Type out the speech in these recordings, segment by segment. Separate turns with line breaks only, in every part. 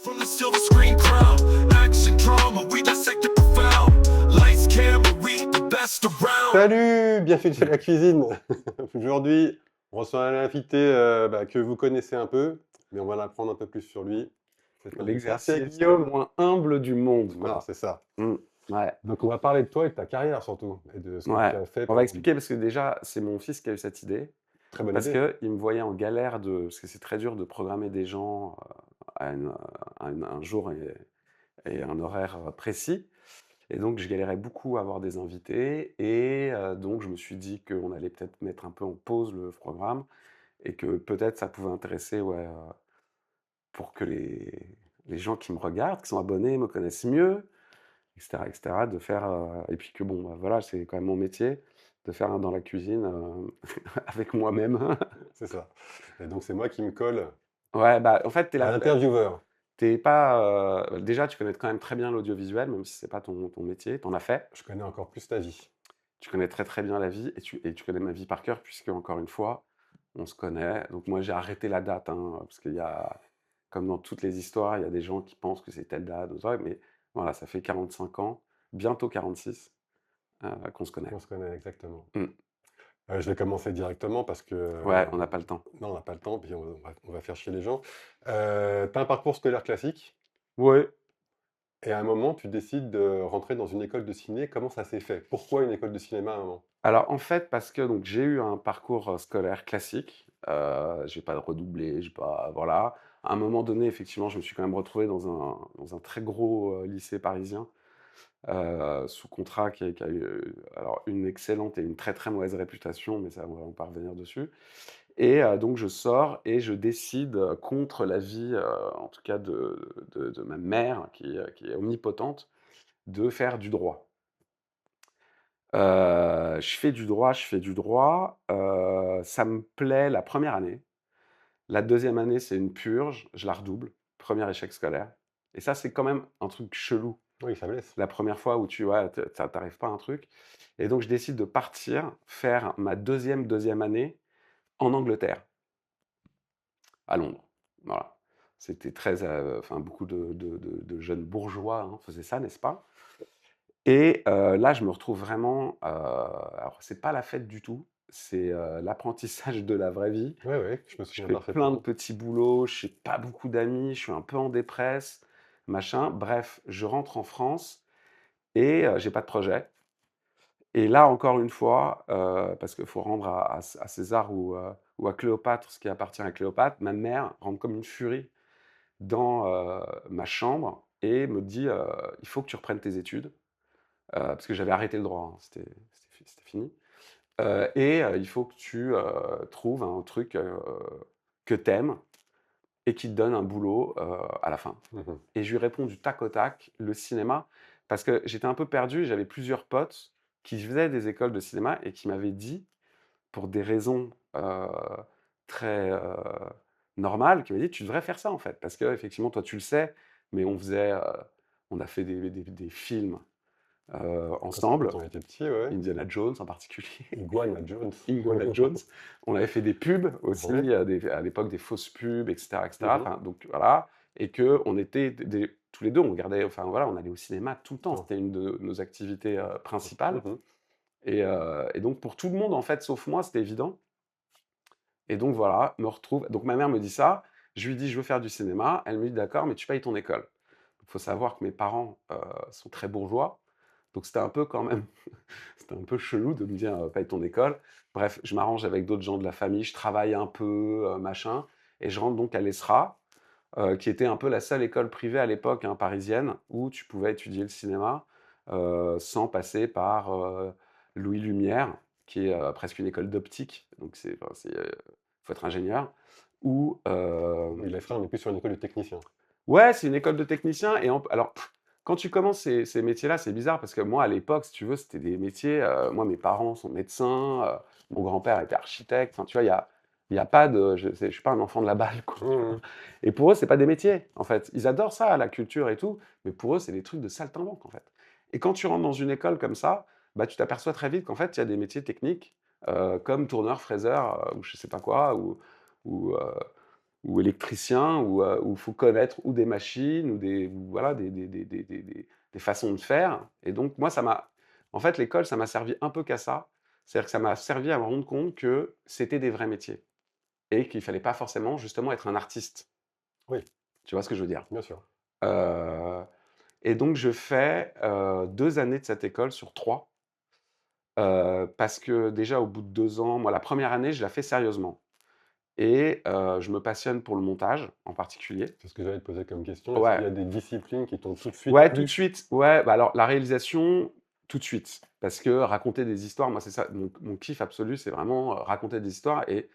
From the silver screen crown, action drama, we dissect it profound. Lights, camera, we the best around.
Salut, bienvenue chez la cuisine. Aujourd'hui, on reçoit un invité que vous connaissez un peu, mais on va en apprendre un peu plus sur lui. C'est un
L'exercice
spécialiste.
le moins humble du monde,
Voilà,
quoi.
c'est ça.
Ouais.
Donc on va parler de toi et de ta carrière surtout, et de ce que
Ouais.
tu as fait.
On
pendant
va
une
expliquer parce que déjà, c'est mon fils qui a eu cette idée.
Très bonne
Parce
idée.
qu'il me voyait en galère parce que c'est très dur de programmer des gens à un jour et un horaire précis. Et donc, je galérais beaucoup à avoir des invités. Et donc, je me suis dit qu'on allait peut-être mettre un peu en pause le programme et que peut-être ça pouvait intéresser, pour que les gens qui me regardent, qui sont abonnés, me connaissent mieux, etc., de faire, et puis que bon, bah, voilà, c'est quand même mon métier, de faire un dans la cuisine, avec moi-même.
C'est ça. Et donc c'est moi qui me colle
Ouais, bah, en fait,
à l'intervieweur.
tu pas, déjà, tu connais quand même très bien l'audiovisuel, même si c'est pas ton métier, tu en as fait.
Je connais encore plus ta vie.
Tu connais très, très bien la vie et tu connais ma vie par cœur puisque, encore une fois, on se connaît. Donc moi, j'ai arrêté la date, hein, parce qu'il y a, comme dans toutes les histoires, il y a des gens qui pensent que c'est telle date ou ça, mais voilà, ça fait 45 ans, bientôt 46, qu'on se connaît.
On se connaît exactement.
Mmh.
Je vais commencer directement parce que
Ouais, on n'a pas le temps.
non, on n'a pas le temps, puis on va faire chier les gens. Tu as un parcours scolaire classique.
Ouais.
Et à un moment, tu décides de rentrer dans une école de ciné. Comment ça s'est fait? Pourquoi une école de cinéma à un moment?
Alors, en fait, parce que donc j'ai eu un parcours, scolaire classique, j'ai pas redoublé, j'ai pas voilà. À un moment donné, effectivement, je me suis quand même retrouvé dans un très gros, lycée parisien, sous contrat qui a eu, alors une excellente et une très, très mauvaise réputation, mais ça, on va pas revenir dessus. Et donc je sors et je décide, contre l'avis, en tout cas de ma mère qui est omnipotente, de faire du droit. Je fais du droit, ça me plaît la première année. La deuxième année, c'est une purge, je la redouble, premier échec scolaire et ça, c'est quand même un truc chelou.
Oui, ça blesse.
La première fois où tu vois, tu pas à un truc et donc je décide de partir faire ma deuxième année en Angleterre, à Londres. Voilà. C'était très, enfin beaucoup de jeunes bourgeois, hein, faisaient ça, n'est-ce pas? Et là, je me retrouve vraiment, alors c'est pas la fête du tout, c'est, l'apprentissage de la vraie vie.
Oui, oui, je me
Je
souviens
fais plein de
parfaitement.
petits boulots, je n'ai pas beaucoup d'amis, je suis un peu en dépresse, machin. Bref, je rentre en France et j'ai pas de projet. Et là, encore une fois, parce qu'il faut rendre à César ou à Cléopâtre ce qui appartient à Cléopâtre, ma mère rentre comme une furie dans, ma chambre et me dit, «Il faut que tu reprennes tes études». Parce que j'avais arrêté le droit, hein, c'était fini. Il faut que tu, trouves un truc, que t'aimes et qui te donne un boulot, à la fin.
Mmh.
Et je lui réponds du tac au tac, le cinéma, parce que j'étais un peu perdu, j'avais plusieurs potes qui faisaient des écoles de cinéma et qui m'avaient dit, pour des raisons, très, normales, qui m'avaient dit: «Tu devrais faire ça, en fait, parce qu'effectivement, toi, tu le sais, mais on a fait des films, ensemble,
Quand on était petit, ouais.
Indiana Jones en particulier,
Iguana Jones.
Iguana Jones. On avait fait des pubs aussi,
Ouais.
à l'époque des fausses pubs, etc., etc.
Mmh.
Enfin, donc voilà, et que on était tous les deux, on regardait, enfin voilà, on allait au cinéma tout le temps.
Temps.
C'était une de nos activités principales.
Mmh.
Et donc pour tout le monde en fait, sauf moi, c'était évident. Et donc voilà, me retrouve. Donc ma mère me dit ça. Je lui dis, je veux faire du cinéma. Elle me dit, d'accord, mais tu payes ton école. Il faut savoir que mes parents sont très bourgeois. Donc c'était un peu quand même, c'était un peu chelou de me dire, paye ton école. Bref, je m'arrange avec d'autres gens de la famille, je travaille un peu, machin. Et je rentre donc à l'ESRA, qui était un peu la seule école privée à l'époque, hein, parisienne, où tu pouvais étudier le cinéma sans passer par Louis Lumière, qui est presque une école d'optique. Donc faut être ingénieur. Ou
Oui, les frères, on est plus sur une école de technicien.
ouais, c'est une école de technicien. Alors, quand tu commences ces métiers-là, c'est bizarre parce que moi, à l'époque, si tu veux, c'était des métiers. Moi, mes parents sont médecins, mon grand-père était architecte. Enfin, tu vois, il y a pas de. Je suis pas un enfant de la balle, quoi.
Mmh.
Et pour eux, c'est pas des métiers, en fait. Ils adorent ça, la culture et tout, mais pour eux, c'est des trucs de saltimbanque, en fait. Et quand tu rentres dans une école comme ça, bah, tu t'aperçois très vite qu'en fait, il y a des métiers techniques, comme tourneur, fraiseur, ou je sais pas quoi, ou, ou électricien, où il faut connaître ou des machines ou voilà, des façons de faire. Et donc moi, en fait, l'école, ça m'a servi un peu qu'à ça. C'est-à-dire que ça m'a servi à me rendre compte que c'était des vrais métiers et qu'il fallait pas forcément justement être un artiste.
Oui,
Tu vois ce que je veux dire?
bien sûr.
Heu et donc je fais, 2 années de cette école sur 3, parce que déjà au bout de 2 ans, moi la première année, je la fais sérieusement et je me passionne pour le montage en particulier.
C'est ce que j'allais te poser comme question. Est-ce qu'il
Ouais,
y a des disciplines qui t'ont tout de suite
ouais, tout de
plu?
suite. Ouais, bah, alors la réalisation, tout de suite, parce que raconter des histoires, moi c'est ça, mon kiff absolu, c'est vraiment, raconter des histoires. Et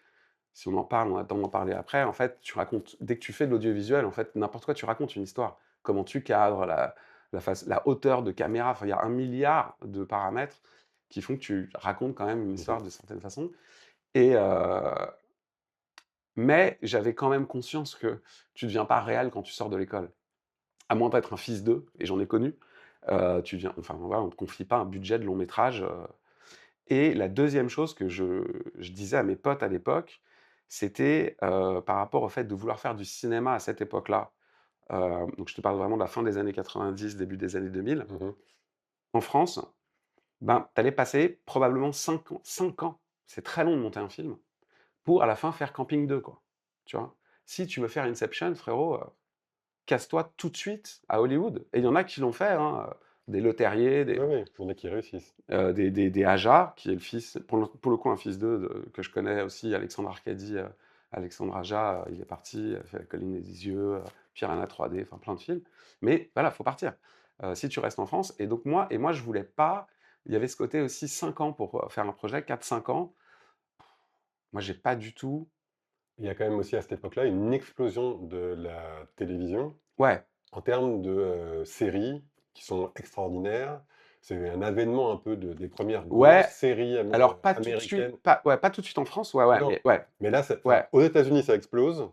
si on en parle, on a le temps d'en parler après. En fait, tu racontes dès que tu fais de l'audiovisuel, en fait, n'importe quoi, tu racontes une histoire. Comment tu cadres, la hauteur de caméra, enfin, il y a un milliard de paramètres qui font que tu racontes quand même une
Mmh.
histoire de certaine façon. Et mais j'avais quand même conscience que tu deviens pas réal quand tu sors de l'école. À moins d'être un fils d'eux, et j'en ai connu, tu viens enfin, voilà, on ne te confie pas un budget de long métrage. Et la deuxième chose que je disais à mes potes à l'époque, c'était, par rapport au fait de vouloir faire du cinéma à cette époque-là, donc je te parle vraiment de la fin des années 90, début des années 2000.
Mmh.
En France, ben, tu allais passer probablement 5 ans, c'est très long de monter un film, pour à la fin faire Camping 2, quoi, tu vois? Si tu veux faire Inception, frérot, casse-toi tout de suite à Hollywood. Et il y en a qui l'ont fait, hein, des Leterrier,
Oui, oui, il y en a qui réussissent.
des Aja, qui est le fils, pour le coup, un fils d'eux, que je connais aussi, Alexandre Arcadi, Alexandre Aja, il est parti, il a fait La Colline des yeux, Piranha 3D, enfin plein de films. Mais voilà, faut partir. Si tu restes en France. Et donc moi, je voulais pas. Il y avait ce côté aussi 5 ans pour faire un projet, 4 5 ans. Moi, j'ai pas du tout.
Il y a quand même aussi à cette époque-là une explosion de la télévision
Ouais,
en termes de, séries qui sont extraordinaires. C'est un avènement un peu des premières grosses
ouais.
séries
Alors pas tout de suite,
américaines.
pas tout de suite en France. Ouais, ouais,
Non,
mais ouais,
mais là,
ouais.
aux États-Unis, ça explose.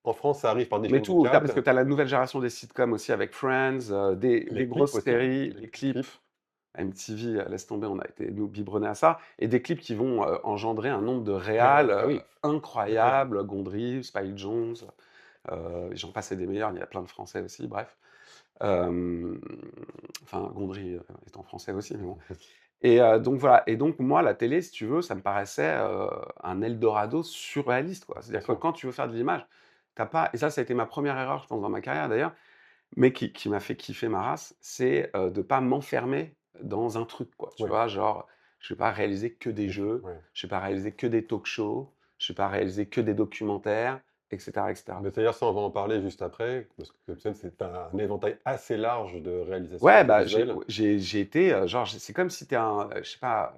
En France, ça arrive par des
Mais
chaînes de
tout, parce que
câbles.
tu as la nouvelle génération des sitcoms aussi avec Friends, des
Les clips
grosses
aussi,
séries, les
les clips.
clips. MTV, laisse tomber, on a été nous biberonnés à ça. Et des clips qui vont engendrer un nombre de réals
Ah oui, bien sûr.
incroyables, Gondry, Spike Jones, j'en passe et des meilleurs, il y a plein de Français aussi, bref. Euh, enfin, Gondry est en français aussi, mais bon. Et donc voilà, et donc moi, la télé, si tu veux, ça me paraissait un Eldorado surréaliste, quoi.
Bien
C'est-à-dire que
sûr.
quand tu veux faire de l'image, t'as pas, et ça a été ma première erreur, je pense, dans ma carrière d'ailleurs, mais qui m'a fait kiffer ma race, c'est, de pas m'enfermer dans un truc, quoi, tu
Oui,
vois? Genre, je vais pas réaliser que des jeux,
ouais.
je vais pas réaliser que des talk shows, je vais pas réaliser que des documentaires, et cetera, et cetera.
Mais d'ailleurs, ça, on va en parler juste après, parce que comme ça, c'est un éventail assez large de réalisations
Ouais, bah,
audiovisuelles.
j'ai été, genre, c'est comme si tu es un, je sais pas,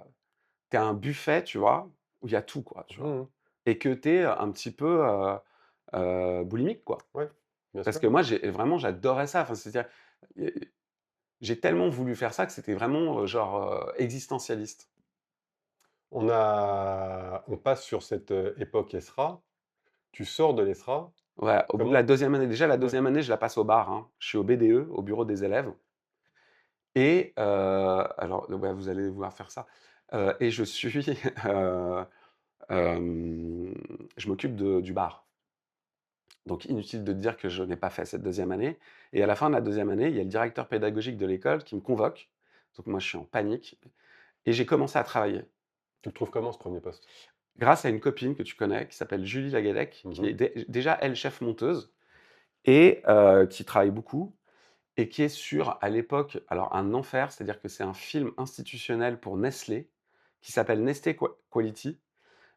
tu es un buffet, tu vois? Où il y a tout, quoi, tu vois?
Mmh.
Et que tu es un petit peu, boulimique, quoi.
Ouais, bien
Parce
sûr.
que moi, j'adomrais ça, enfin, c'est-à-dire, heu, j'ai tellement voulu faire ça que c'était vraiment, genre, existentialiste.
On passe sur cette, époque ESRA. Tu sors de l'ESRA.
Ouais, au bout de
Comment
la deuxième année, déjà la
ouais,
deuxième année, je la passe au bar, hein. Je suis au BDE, au bureau des élèves. Et alors, ouais, vous allez voir faire ça, et je suis, heu, hem, je m'occupe du bar. Donc inutile de dire que je n'ai pas fait cette deuxième année. Et à la fin de la deuxième année, il y a le directeur pédagogique de l'école qui me convoque. Donc moi, je suis en panique et j'ai commencé à travailler.
tu le trouves comment ce premier poste?
Grâce à une copine que tu connais qui s'appelle Julie Lagadec, qui
Mmh.
est déjà elle chef monteuse et qui travaille beaucoup. Et qui est sur, à l'époque, alors un enfer, c'est-à-dire que c'est un film institutionnel pour Nestlé, qui s'appelle Nestlé Quality.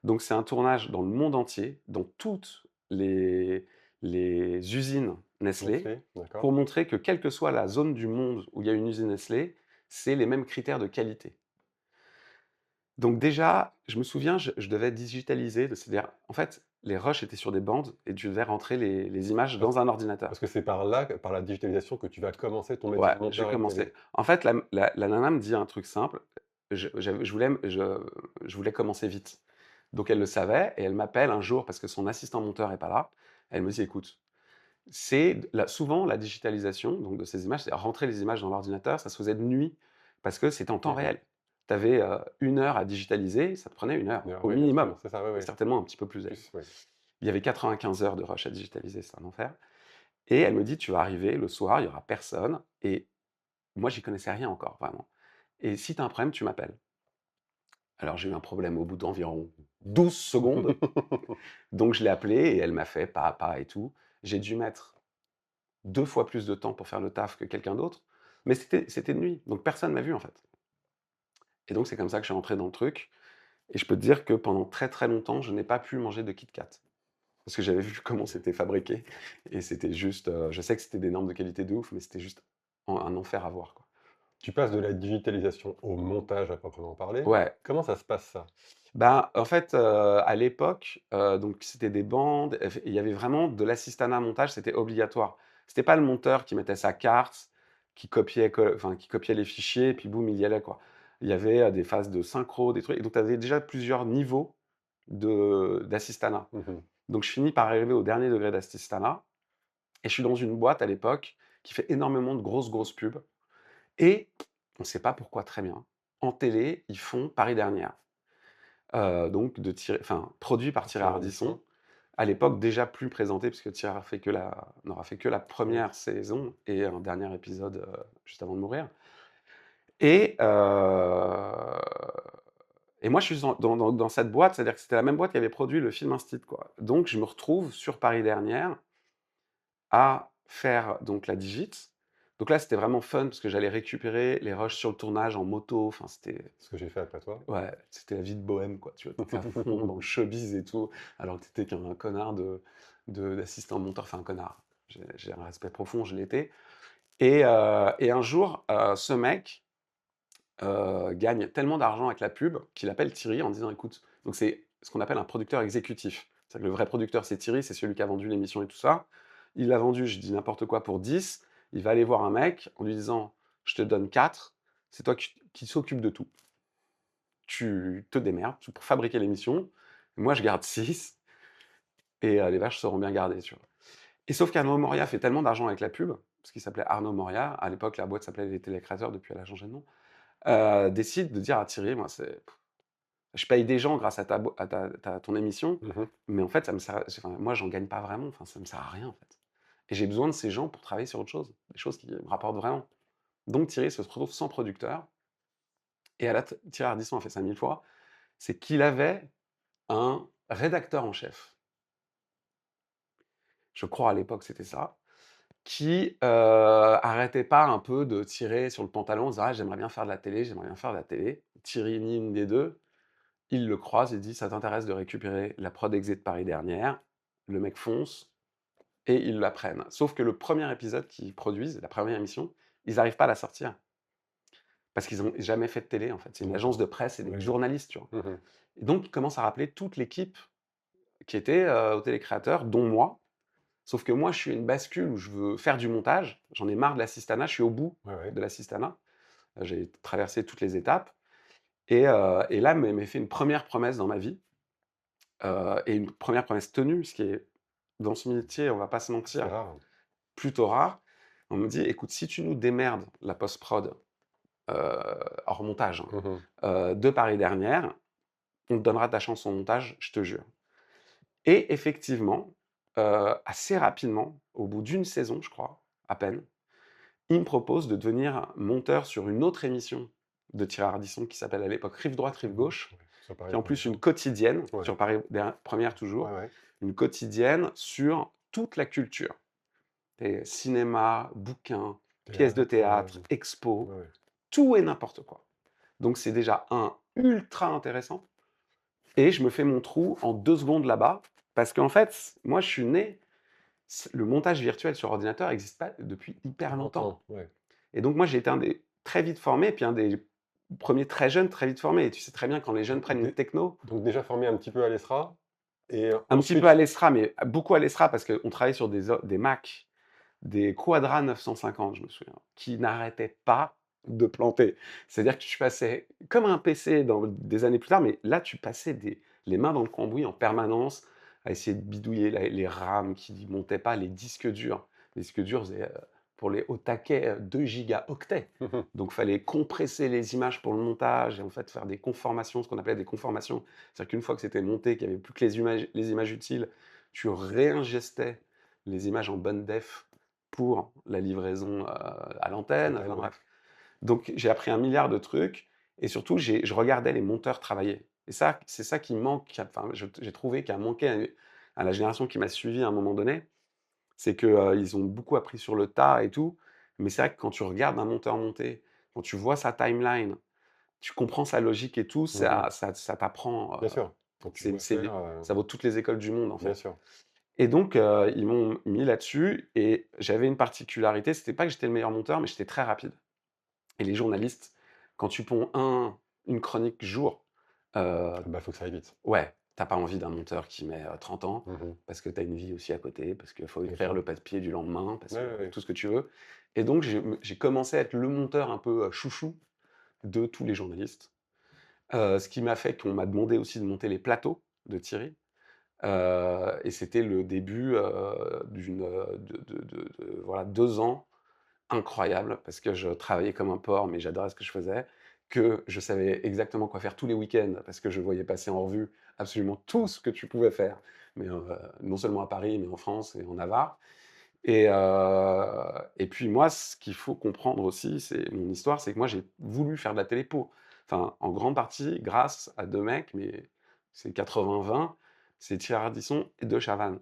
Donc c'est un tournage dans le monde entier, dans toutes les usines Nestlé,
Nestlé,
pour
d'accord.
montrer que quelle que soit la zone du monde où il y a une usine Nestlé, c'est les mêmes critères de qualité. Donc déjà, je me souviens, je devais digitaliser, c'est-à-dire, en fait, les rushs étaient sur des bandes et tu devais rentrer les images
Parce
dans un ordinateur.
parce que c'est par là, par la digitalisation que tu vas commencer ton métier
Ouais,
de
j'ai
monteur à la
commencé.
télé.
En fait, la nana me dit un truc simple, je voulais commencer vite. Donc elle le savait et elle m'appelle un jour parce que son assistant monteur est pas là. Elle me dit: «Écoute, souvent la digitalisation donc de ces images, c'est rentrer les images dans l'ordinateur, ça se faisait de nuit parce que c'était en temps
Mmh.
réel. Tu avais, 1 heure à digitaliser, ça te prenait 1 heure, au
Oui, bien
minimum
sûr, c'est ça, oui,
et
oui.
certainement un petit peu plus d'ailleurs.
Plus, oui.
Il y avait 95 heures de rush à digitaliser, c'est un enfer. Et elle me dit: «Tu vas arriver le soir, il y aura personne» et moi, j'y connaissais rien encore, vraiment. «Et si tu as un problème, tu m'appelles». Alors j'ai eu un problème au bout d'environ 12 secondes, donc je l'ai appelée et elle m'a fait pas à pas et tout. J'ai dû mettre 2 fois plus de temps pour faire le taf que quelqu'un d'autre, mais c'était de nuit, donc personne m'a vu, en fait. Et donc c'est comme ça que je suis rentré dans le truc et je peux te dire que pendant très, très longtemps, je n'ai pas pu manger de Kit Kat. Parce que j'avais vu comment c'était fabriqué et c'était juste, je sais que c'était des normes de qualité de ouf, mais c'était juste un enfer à voir, quoi.
Tu passes de la digitalisation au montage à proprement parler.
Ouais,
Comment ça se passe ça?
bah, en fait, à l'époque, donc c'était des bandes, il y avait vraiment de l'assistanat montage, c'était obligatoire. C'était pas le monteur qui mettait sa carte, qui copiait les fichiers et puis boum, il y allait, quoi. Il y avait, des phases de synchro, des trucs et donc tu avais déjà plusieurs niveaux d'assistanat.
Mmh.
Donc je finis par arriver au dernier degré d'assistanat et je suis dans une boîte à l'époque qui fait énormément de grosses pubs et on ne sait pas pourquoi très bien, en télé, ils font Paris Dernière. Donc produit par Thierry
Thierry Ardisson.
Ardisson. À l'époque, déjà plus présenté puisque Thierry n'aura fait que la
Oui.
première saison et un dernier épisode, juste avant de mourir et moi, je suis dans cette boîte, c'est-à-dire que c'était la même boîte qui avait produit le film Instit, quoi. Donc je me retrouve sur Paris Dernière à faire donc la digit. Donc là, c'était vraiment fun parce que j'allais récupérer les rushs sur le tournage en moto, enfin
Ce que j'ai fait après toi.
ouais, c'était la vie de bohème, quoi, tu vois? Tu à fond dans le showbiz et tout, alors que tu qu'un connard d'assistant monteur, enfin un connard. J'ai un respect profond, je l'étais et un jour, ce mec, gagne tellement d'argent avec la pub qu'il appelle Thierry en disant: «Écoute», donc c'est ce qu'on appelle un producteur exécutif. C'est-à-dire que le vrai producteur, c'est Thierry, c'est celui qui a vendu l'émission et tout ça. Il l'a vendu, je dis n'importe quoi, pour 10. Il va aller voir un mec en lui disant: «Je te donne 4, c'est toi qui s'occupe de tout. Tu te démerdes pour fabriquer l'émission. Moi, je garde 6 et les vaches seront bien gardées», tu vois? Et sauf qu'Arnaud Moria fait tellement d'argent avec la pub, parce qu'il s'appelait Arnaud Moria, à l'époque, la boîte s'appelait Les Télécréateurs, depuis elle a changé de nom, décide de dire à Thierry: «Moi, je paye des gens grâce à ton émission,
Mmh.
mais en fait, ça me sert enfin, moi, j'en gagne pas vraiment, enfin, ça me sert à rien, en fait. Et j'ai besoin de ces gens pour travailler sur autre chose, des choses qui me rapportent vraiment». Donc Thierry se retrouve sans producteur et Thierry Ardisson a fait ça 1000 fois, c'est qu'il avait un rédacteur en chef, je crois à l'époque c'était ça, qui, arrêtait pas un peu de tirer sur le pantalon en disant: «Ah j'aimerais bien faire de la télé, j'aimerais bien faire de la télé». Thierry, ni une des 2, il le croise et dit: «Ça t'intéresse de récupérer la prod exé de Paris Dernière?» Le mec fonce et ils la prennent. Sauf que le premier épisode qu'ils produisent, la première émission, ils n'arrivent pas à la sortir. Parce qu'ils ont jamais fait de télé en fait. C'est une agence
D'accord.
de presse et des
Oui.
journalistes, tu vois?
Mmh.
Et donc ils commencent à rappeler toute l'équipe qui était, aux télécréateurs, dont moi. Sauf que moi, je suis à une bascule où je veux faire du montage. J'en ai marre de l'assistanat, je suis au bout
Ouais, ouais.
de l'assistanat. J'ai traversé toutes les étapes et là, m'est fait une première promesse dans ma vie, et une première promesse tenue, ce qui est dans ce métier, on va pas se
C'est
mentir,
rare.
plutôt rare. On me dit: «Écoute, si tu nous démerdes la post-prod, hors montage, hein,
Mmh.
de Paris Dernière, on te donnera ta chance en montage, je te jure». Et effectivement, assez rapidement, au bout d'une saison, je crois, à peine, il me propose de devenir monteur sur une autre émission de Thierry Ardisson qui s'appelle à l'époque Rive droite, rive
Mmh.
gauche,
Ouais, sur
qui est
Paris
en plus
Première.
une quotidienne,
Ouais.
sur Paris Première
Ouais,
toujours,
ouais.
une quotidienne sur toute la culture. Et cinéma, bouquins, pièces de
Théâtre,
théâtre, expos,
ouais, ouais.
tout et n'importe quoi. Donc c'est déjà ultra intéressant et je me fais mon trou en 2 secondes là-bas parce qu'en fait, moi je suis né le montage virtuel sur ordinateur n'existe pas depuis hyper longtemps.
Longtemps, ouais.
Et donc moi, j'ai été un des très vite formés, puis un des premiers très jeunes, très vite formés. Et tu sais très bien quand les jeunes prennent une
Dé
techno,
donc déjà formé un petit peu à l'ESRA et
un petit peu à
ensuite
l'ESRA, mais beaucoup à l'ESRA parce qu'on travaillait sur des Mac, des Quadra 950, je me souviens, qui n'arrêtaient pas de planter. C'est-à-dire que tu passais comme un PC dans des années plus tard, mais là, tu passais les mains dans le cambouis en permanence à essayer de bidouiller les RAM qui montaient pas, les disques durs. Les disques durs faisaient, pour les au taquet, 2 gigaoctets.
mmh.
Donc, il fallait compresser les images pour le montage et en fait faire des conformations, ce qu'on appelait des conformations. C'est-à-dire qu'une fois que c'était monté, qu'il n'y avait plus que les images utiles, tu réingestais les images en bonne def pour la livraison à l'antenne. Enfin,
Antenne, ouais.
bref. Donc, j'ai appris un milliard de trucs et surtout, je regardais les monteurs travailler. Et ça, c'est ça qui manque, enfin, j'ai trouvé qui a manqué à la génération qui m'a suivi à un moment donné. C'est que, ils ont beaucoup appris sur le tas et tout, mais c'est vrai que quand tu regardes un monteur monter, quand tu vois sa timeline, tu comprends sa logique et tout,
Mmh.
ça t'apprend,
Bien sûr. Quand tu vois faire,
ça vaut toutes les écoles du monde, en
bien
fait.
sûr.
Et donc, ils m'ont mis là-dessus et j'avais une particularité, c'était pas que j'étais le meilleur monteur, mais j'étais très rapide. Et les journalistes, quand tu ponds une chronique jour,
Ah bah, faut que ça aille vite.
ouais, t'as pas envie d'un monteur qui met 30 ans,
Mmh.
parce que tu as une vie aussi à côté, parce qu'il faut
Bien
écrire
sûr.
le papier du lendemain, parce
Ouais,
que
ouais, ouais.
tout ce que tu veux. Et donc, j'ai commencé à être le monteur un peu chouchou de tous les journalistes. Ce qui m'a fait qu'on m'a demandé aussi de monter les plateaux de Thierry. Et c'était le début voilà, 2 ans incroyables, parce que je travaillais comme un porc, mais j'adorais ce que je faisais, que je savais exactement quoi faire tous les week-ends, parce que je voyais passer en revue absolument tout ce que tu pouvais faire, mais non seulement à Paris, mais en France et en Navarre. Et puis moi, ce qu'il faut comprendre aussi, c'est mon histoire, c'est que moi, j'ai voulu faire de la télé enfin, en grande partie grâce à 2 mecs, mais c'est 80-20, c'est Thierry Ardisson et De Chavannes.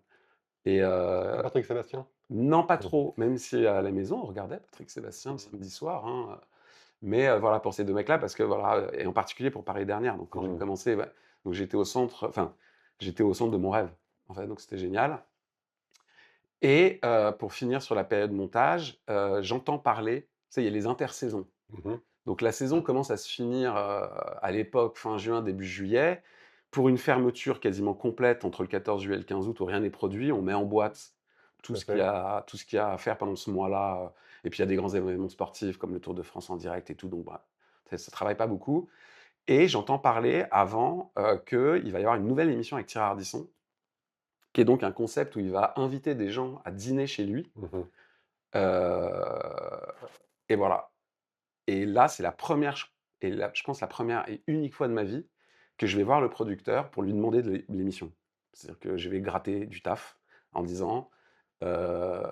Et
Ah, Patrick Sébastien?
non, pas
Mmh.
trop, même si à la maison, on regardait Patrick Sébastien le
Mmh.
samedi soir, hein, mais voilà, pour ces 2 mecs-là, parce que voilà, et en particulier pour Paris Dernière. Donc quand j'ai
Mmh.
commencé, bah, donc j'étais au centre de mon rêve, en fait, donc c'était génial. Et pour finir sur la période montage, j'entends parler, tu sais, il y a les intersaisons.
Mmh.
Donc la saison commence à se finir, à l'époque fin juin, début juillet, pour une fermeture quasiment complète entre le 14 juillet et le 15 août où rien n'est produit. On met en boîte
Tout à fait.
tout ce qu'il y a à faire pendant ce mois-là, et puis il y a des grands événements sportifs comme le Tour de France en direct et tout, donc bah, ça travaille pas beaucoup. Et j'entends parler avant, qu'il va y avoir une nouvelle émission avec Thierry Ardisson, qui est donc un concept où il va inviter des gens à dîner chez lui,
Mmh.
heu et voilà. Et là, c'est la première ch et là, je pense la première et unique fois de ma vie que je vais voir le producteur pour lui demander de l'émission. C'est-à-dire que je vais gratter du taf en disant, heu: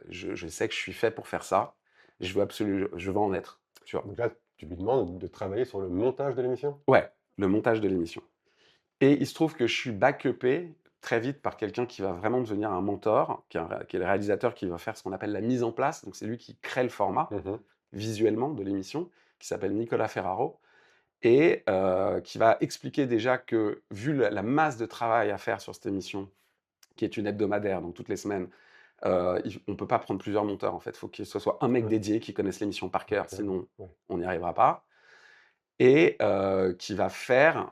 je sais que je suis fait pour faire ça, je veux en être», tu vois?
Donc là, tu lui demandes de travailler sur le montage de l'émission?
Ouais, le montage de l'émission. Et il se trouve que je suis backupé très vite par quelqu'un qui va vraiment devenir un mentor, qui est le réalisateur qui va faire ce qu'on appelle la mise en place. Donc c'est lui qui crée le format
Mmh.
visuellement de l'émission, qui s'appelle Nicolas Ferraro et qui va expliquer déjà que vu la masse de travail à faire sur cette émission, qui est une hebdomadaire, donc toutes les semaines, on ne peut pas prendre plusieurs monteurs en fait. Il faut que ce soit un mec
Ouais,
dédié qui connaisse l'émission par cœur,
OK,
sinon
ouais.
on n'y arrivera pas. Et qui va faire,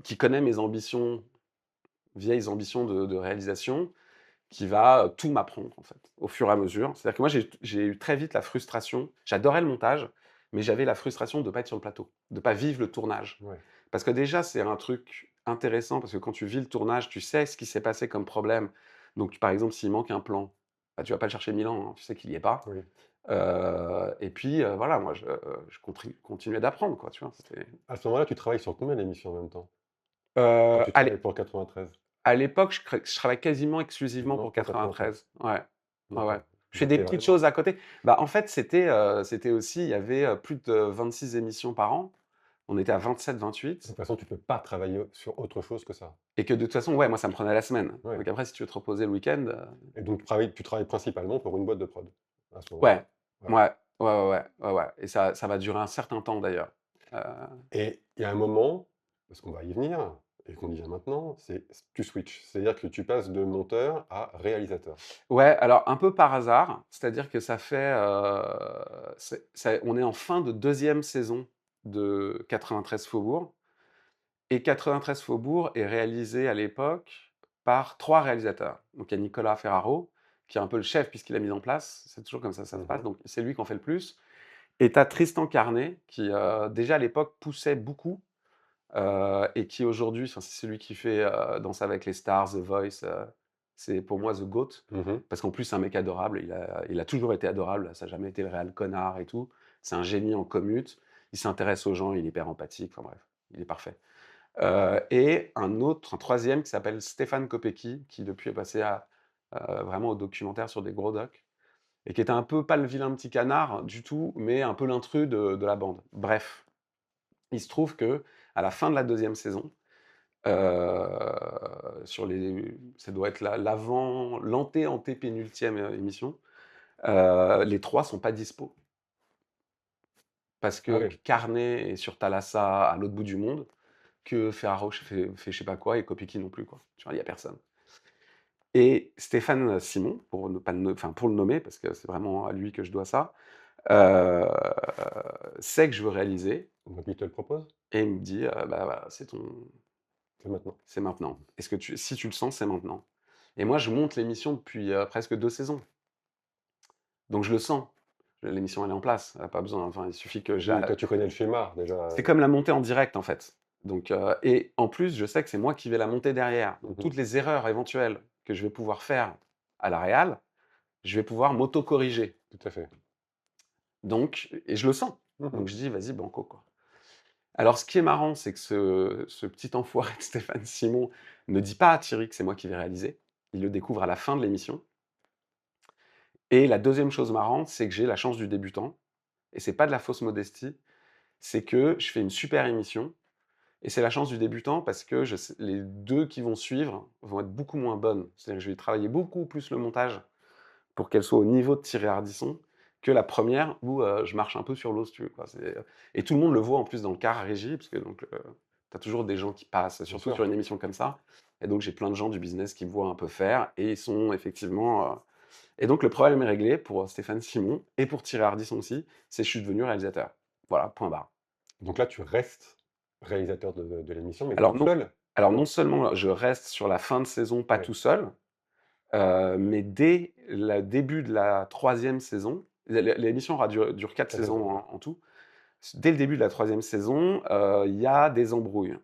qui connaît mes ambitions, vieilles ambitions de réalisation, qui va tout m'apprendre en fait, au fur et à mesure. C'est-à-dire que moi, j'ai eu très vite la frustration. J'adorais le montage, mais j'avais la frustration de ne pas être sur le plateau, de ne pas vivre le tournage.
Ouais.
Parce que déjà, c'est un truc intéressant, parce que quand tu vis le tournage, tu sais ce qui s'est passé comme problème. Donc, par exemple, s'il manque un plan, bah, tu vas pas le chercher 1000 ans, hein, tu sais qu'il n'y est pas.
Oui.
Et puis, voilà, moi, je continuais d'apprendre, quoi, tu vois.
À ce moment-là, tu travailles sur combien d'émissions en même temps? Quand tu
À
travailles pour 93?
À l'époque, je travaille quasiment exclusivement
Exclusivement
pour
pour 93.
93. Ouais, ouais, ouais.
D'accord.
Je fais
Donc
des
tu es
petites
vraiment
choses à côté. Bah, en fait, c'était aussi il y avait, plus de 26 émissions par an. On était à
de toute
27-28
façon, tu peux pas travailler sur autre chose que ça.
et que de toute façon, ouais, moi, ça me prenait la semaine.
Ouais.
Donc après, si tu veux te reposer le week-end,
Et donc tu travailles principalement pour une boîte de prod, à ce moment-là?
ouais,
Ouais.
ouais, ouais et ça va durer un certain temps d'ailleurs. Heu,
Et il y a un moment, parce qu'on va y venir et qu'on y vient maintenant, c'est tu switches. C'est-à-dire que tu passes de monteur à réalisateur.
ouais, alors un peu par hasard, c'est-à-dire que on est en fin de deuxième saison de 93 Faubourg. Et 93 Faubourg est réalisé à l'époque par 3 réalisateurs. Donc il y a Nicolas Ferraro, qui est un peu le chef puisqu'il a mis en place, c'est toujours comme ça ça se passe,
Mmh.
donc c'est lui qui en fait le plus. Et tu as Tristan Carnet qui, déjà à l'époque poussait beaucoup, et qui aujourd'hui, enfin c'est celui qui fait, Danse avec les stars, The Voice, c'est pour moi the GOAT.
Mmh.
Parce qu'en plus c'est un mec adorable, il a toujours été adorable, ça a jamais été le réal connard et tout. C'est un génie en commute, il s'intéresse aux gens, il est hyper empathique, enfin bref, il est parfait. Et un troisième qui s'appelle Stéphane Kopecky, qui depuis est passé vraiment au documentaire sur des gros docs, et qui était un peu pas le vilain petit canard du tout, mais un peu l'intrus de la bande. Bref, il se trouve que à la fin de la deuxième saison, ça doit être l'antépénultième émission, les trois sont pas dispo. Parce
Ah
que
oui.
Carnet est sur Thalassa à l'autre bout du monde, que Ferraro fait je sais pas quoi, et Kopecky non plus, quoi. Tu vois, il y a personne. Et Stéphane Simon, pour ne pas le, enfin, pour le nommer, parce que c'est vraiment à lui que je dois ça, euh, sait que je veux réaliser,
Donc il te le propose?
et il me dit, bah, voilà,
C'est maintenant.
c'est maintenant. Si tu le sens, c'est maintenant. Et moi, je monte l'émission depuis presque 2 saisons. Donc je le sens. L'émission, elle est en place. Elle a pas besoin. Enfin, il suffit que
Oui, toi tu connais le schéma déjà.
C'est comme la montée en direct, en fait. Donc, et en plus, je sais que c'est moi qui vais la monter derrière. Donc,
Mhm.
toutes les erreurs éventuelles que je vais pouvoir faire à la réal, je vais pouvoir m'auto-corriger.
Tout à fait.
Donc, et je le sens.
Mhm.
Donc, je dis, vas-y, banco, quoi. Alors, ce qui est marrant, c'est que ce petit enfoiré de Stéphane Simon ne dit pas à Thierry que c'est moi qui vais réaliser. Il le découvre à la fin de l'émission. Et la deuxième chose marrante, c'est que j'ai la chance du débutant. Et c'est pas de la fausse modestie. C'est que je fais une super émission. Et c'est la chance du débutant parce que les deux qui vont suivre vont être beaucoup moins bonnes. C'est-à-dire que je vais travailler beaucoup plus le montage pour qu'elle soit au niveau de Thierry Ardisson que la première où je marche un peu sur l'eau, si tu veux, quoi. Et tout le monde le voit en plus dans le car régie, parce que donc, tu as toujours des gens qui passent,
Bien
surtout
sûr.
sur une émission comme ça. Et donc j'ai plein de gens du business qui me voient un peu faire et ils sont effectivement. Et donc le problème est réglé pour Stéphane Simon et pour Thierry Ardisson aussi, c'est que je suis devenu réalisateur. Voilà, point barre.
Donc là tu restes réalisateur de l'émission, mais
Alors
tout
non,
seul?
alors non
Non?
seulement je reste sur la fin de saison pas
Oui.
tout seul, mais dès le début de la troisième saison, l'émission dure 4
4
saisons
saisons, ouais.
en tout. Dès le début de la troisième saison, il y a des embrouilles.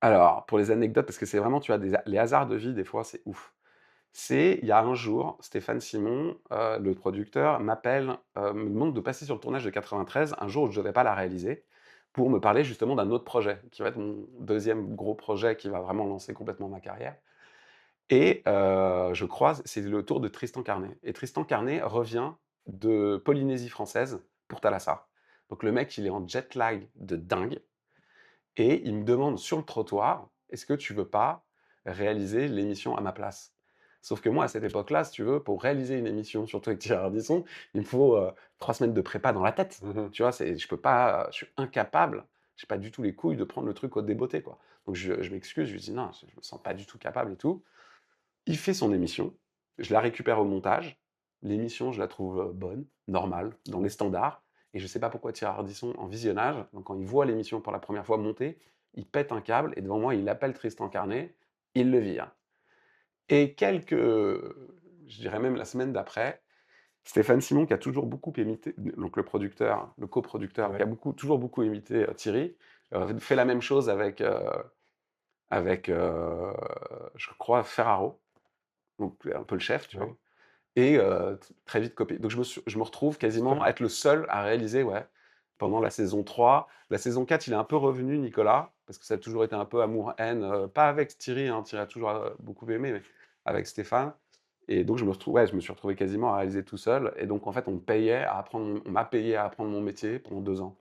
Alors, pour les anecdotes, parce que c'est vraiment, tu vois, les hasards de vie, des fois, c'est ouf. Il y a un jour, Stéphane Simon, le producteur, m'appelle, me demande de passer sur le tournage de 93, un jour où je ne devais pas la réaliser, pour me parler justement d'un autre projet, qui va être mon deuxième gros projet qui va vraiment lancer complètement ma carrière. Et je croise, c'est le tour de Tristan Carnet. Et Tristan Carnet revient de Polynésie française pour Thalassa. Donc le mec, il est en jet lag de dingue. Et il me demande sur le trottoir, est-ce que tu veux pas réaliser l'émission à ma place? Sauf que moi, à cette époque-là, si tu veux, pour réaliser une émission, surtout avec Thierry Ardisson, il me faut 3 semaines de prépa dans la tête.
Mhm.
Tu vois, je peux pas, je suis incapable, j'ai pas du tout les couilles de prendre le truc au débeauté, quoi. Donc je m'excuse, je lui dis non, je me sens pas du tout capable et tout. Il fait son émission, je la récupère au montage. L'émission, je la trouve bonne, normale, dans les standards. Et je sais pas pourquoi Thierry Ardisson, en visionnage, donc quand il voit l'émission pour la première fois monter, il pète un câble et devant moi, il appelle Tristan Carnet, il le vire. Et je dirais même la semaine d'après, Stéphane Simon, qui a toujours beaucoup imité, donc le producteur, le coproducteur, qui
Ouais.
a toujours beaucoup imité Thierry, fait la même chose avec je crois, Ferraro, donc un peu le chef, tu vois.
Ouais.
Et très vite copié. Donc je me retrouve
Tout
quasiment
seul.
à être le seul à réaliser, ouais, pendant la saison 3. La saison 4, il est un peu revenu, Nicolas, parce que ça a toujours été un peu amour-haine, pas avec Thierry, hein, Thierry a toujours beaucoup aimé, mais avec Stéphane. Et donc je me suis retrouvé quasiment à réaliser tout seul. Et donc en fait, on m'a payé à apprendre mon métier pendant 2 ans.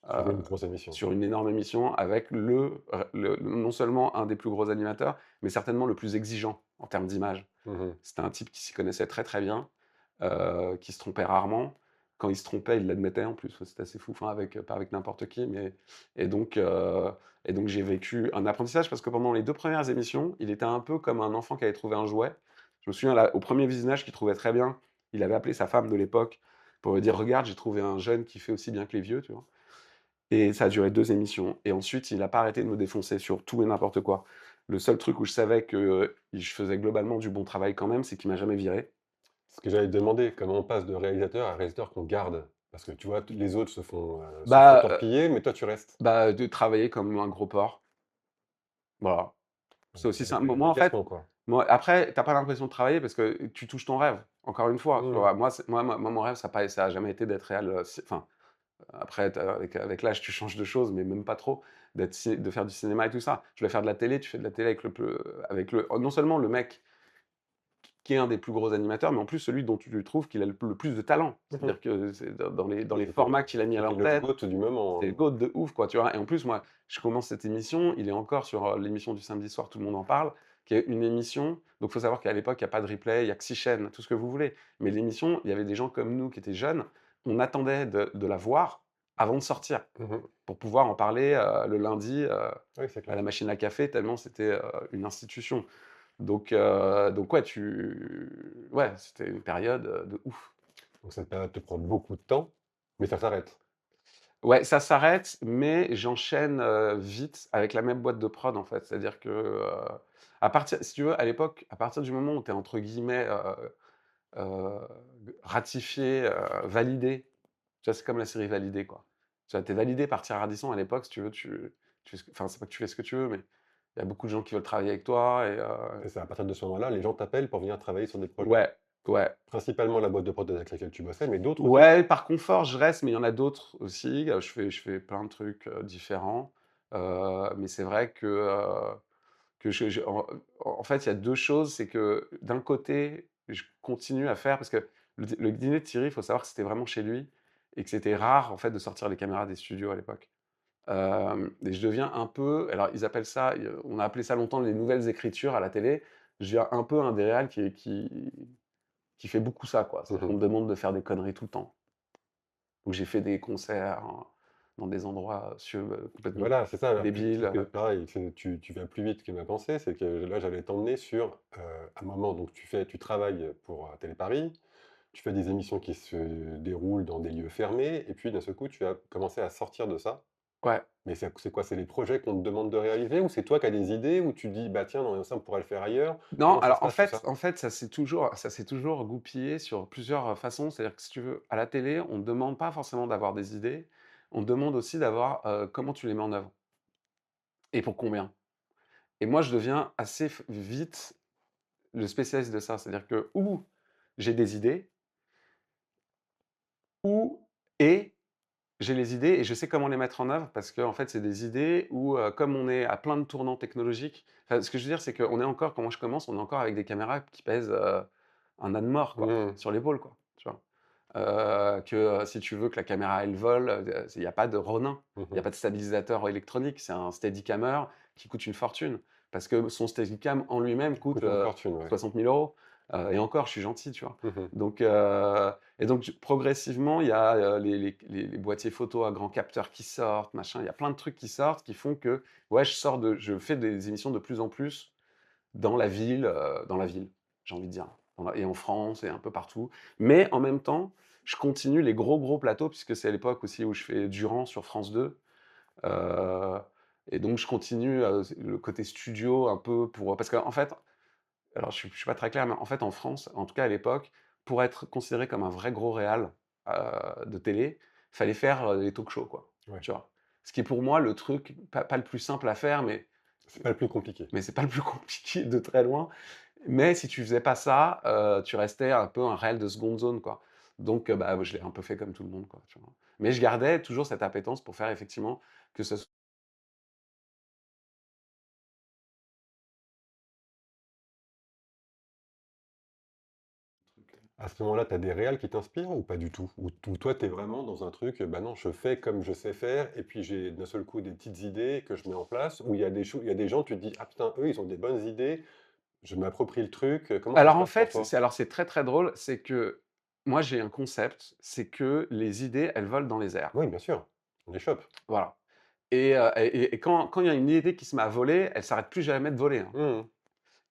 Sur
euh,
une grosse émission.
sur une énorme émission avec non seulement un des plus gros animateurs, mais certainement le plus exigeant en termes d'image.
Mhm.
C'était un type qui s'y connaissait très très bien, qui se trompait rarement. Quand il se trompait, il l'admettait en plus. C'était assez fou, enfin, pas avec n'importe qui. Et donc, euh, et donc j'ai vécu un apprentissage parce que pendant les 2 premières émissions, il était un peu comme un enfant qui avait trouvé un jouet. Je me souviens, au premier visionnage qu'il trouvait très bien, il avait appelé sa femme de l'époque pour lui dire: «Regarde, j'ai trouvé un jeune qui fait aussi bien que les vieux», tu vois. Et ça a duré 2 émissions. Et ensuite, il n'a pas arrêté de me défoncer sur tout et n'importe quoi. Le seul truc où je savais que je faisais globalement du bon travail quand même, c'est qu'il m'a jamais viré.
Ce que j'allais te demander, comment on passe de réalisateur à réalisateur qu'on garde? Parce que tu vois, les autres se font
Bah,
torpiller, mais toi tu restes.
de travailler comme un gros porc. Voilà. C'est aussi
Avec
simple. Moi, en fait,
effacement, quoi.
après, t'as pas l'impression de travailler parce que tu touches ton rêve. Encore une fois, tu
Mmh.
vois, moi, mon rêve, ça a jamais été d'être réal. Enfin, après, avec l'âge, tu changes de choses, mais même pas trop, de faire du cinéma et tout ça. Je voulais faire de la télé, tu fais de la télé avec non seulement le mec qui est un des plus gros animateurs, mais en plus celui dont tu trouves qu'il a le plus de talent. C'est-à-dire que dans les formats qu'il a mis à
C'était le
l'antenne,
GOAT du moment.
c'est le GOAT de ouf, quoi, tu vois. Et en plus, moi, je commence cette émission, il est encore sur l'émission du samedi soir, tout le monde en parle, qui est une émission. Donc, il faut savoir qu'à l'époque, il n'y a pas de replay, il n'y a que 6 chaînes, tout ce que vous voulez. Mais l'émission, il y avait des gens comme nous qui étaient jeunes, on attendait de la voir avant de sortir,
Mmh.
pour pouvoir en parler le lundi
Oui, c'est
à
clair.
la machine à café, tellement c'était une institution. Donc ouais, ouais, c'était une période de ouf.
Donc cette période te prend beaucoup de temps, mais ça s'arrête.
Ouais, ça s'arrête, mais j'enchaîne, vite avec la même boîte de prod, en fait. C'est-à-dire que, à partir si tu veux, à l'époque, à partir du moment où tu es entre guillemets, heu, «ratifié», validé, tu vois? C'est comme la série Validé, quoi. Tu vois? Tu es validé par Thierry Ardisson à l'époque, si tu veux, tu fais ce que enfin, c'est pas que tu fais ce que tu veux, mais il y a beaucoup de gens qui veulent travailler avec toi et
Et c'est à partir de ce moment-là, les gens t'appellent pour venir travailler sur des projets.
ouais, ouais.
Principalement la boîte de prod avec laquelle tu bossais, mais d'autres aussi?
Ouais, par confort, je reste, mais il y en a d'autres aussi. Je fais plein de trucs, différents. Mais c'est vrai que en fait, il y a 2 choses. C'est que d'un côté, je continue à faire parce que le dîner de Thierry, il faut savoir que c'était vraiment chez lui et que c'était rare, en fait, de sortir les caméras des studios à l'époque. Et je deviens un peu alors ils appellent ça, on a appelé ça longtemps les nouvelles écritures à la télé. Je deviens un peu un des réals qui fait beaucoup ça, quoi. C'est-à-dire qu'on
Mmh.
me demande de faire des conneries tout le temps. Donc j'ai fait des concerts dans des endroits complètement
Voilà, c'est ça,
débiles.
parce que pareil, tu vas plus vite que ma pensée, c'est que là, j'allais t'emmener sur, un moment donc tu travailles pour, Télé Paris, tu fais des émissions qui se déroulent dans des lieux fermés et puis d'un seul coup, tu as commencé à sortir de ça.
Ouais.
Mais c'est quoi? C'est les projets qu'on te demande de réaliser ou c'est toi qui as des idées ou tu dis: «Bah, tiens, non, ça, on pourrait le faire ailleurs»?
Non,
Comment ça se
alors en
passe tout
fait
ça?
en fait, ça s'est toujours goupillé sur plusieurs, façons. C'est-à-dire que si tu veux, à la télé, on ne demande pas forcément d'avoir des idées, on demande aussi d'avoir, comment tu les mets en œuvre et pour combien. Et moi, je deviens assez vite le spécialiste de ça. C'est-à-dire que ou j'ai des idées ou et j'ai les idées et je sais comment les mettre en œuvre parce qu'en fait, c'est des idées où, comme on est à plein de tournants technologiques, enfin, ce que je veux dire, c'est qu'on est encore quand moi je commence, on est encore avec des caméras qui pèsent, un âne mort, quoi,
Mmh.
sur l'épaule, quoi, tu vois? Si tu veux que la caméra, elle vole, il y a pas de Ronin, il y a
Mmh.
pas de stabilisateur électronique, c'est un Steadicammer qui coûte une fortune. Parce que son Steadicam en lui-même coûte,
Coûte une fortune, ouais.
60 000 €, et encore, je suis gentil, tu vois?
Mmh.
Donc et donc progressivement, il y a, les boîtiers photo à grands capteurs qui sortent, machin. Il y a plein de trucs qui sortent qui font que, ouais, je fais des émissions de plus en plus dans la ville, j'ai envie de dire. Et en France et un peu partout. Mais en même temps, je continue les gros, gros plateaux puisque c'est à l'époque aussi où je fais Durand sur France 2. Heu et donc je continue, le côté studio un peu parce qu'en fait, alors je suis pas très clair, mais en fait, en France, en tout cas à l'époque, pour être considéré comme un vrai gros réal, de télé, fallait faire, des talk-shows, quoi,
Ouais,
tu vois? Ce qui est pour moi le truc pas le plus simple à faire,
c'est pas le plus compliqué.
mais c'est pas le plus compliqué de très loin. Mais si tu faisais pas ça, tu restais un peu un réal de seconde zone, quoi. Donc bah, je l'ai un peu fait comme tout le monde, quoi, tu vois? Mais je gardais toujours cette appétence pour faire effectivement que ce soit
À ce moment-là, tu as des réals qui t'inspirent ou pas du tout? Ou toi, tu es vraiment dans un truc, bah non, je fais comme je sais faire et puis j'ai d'un seul coup des petites idées que je mets en place? Ou il y a des gens, tu te dis: «Ah putain, eux, ils ont des bonnes idées, je m'approprie le truc», comment ça se
alors en
passe pour
fait,
toi?
c'est très, très drôle, c'est que moi j'ai un concept, c'est que les idées, elles volent dans les airs.
Oui, bien sûr, on les chope.
Voilà. Et quand il y a une idée qui se met à voler, elle s'arrête plus jamais de voler, hein.
Mmh.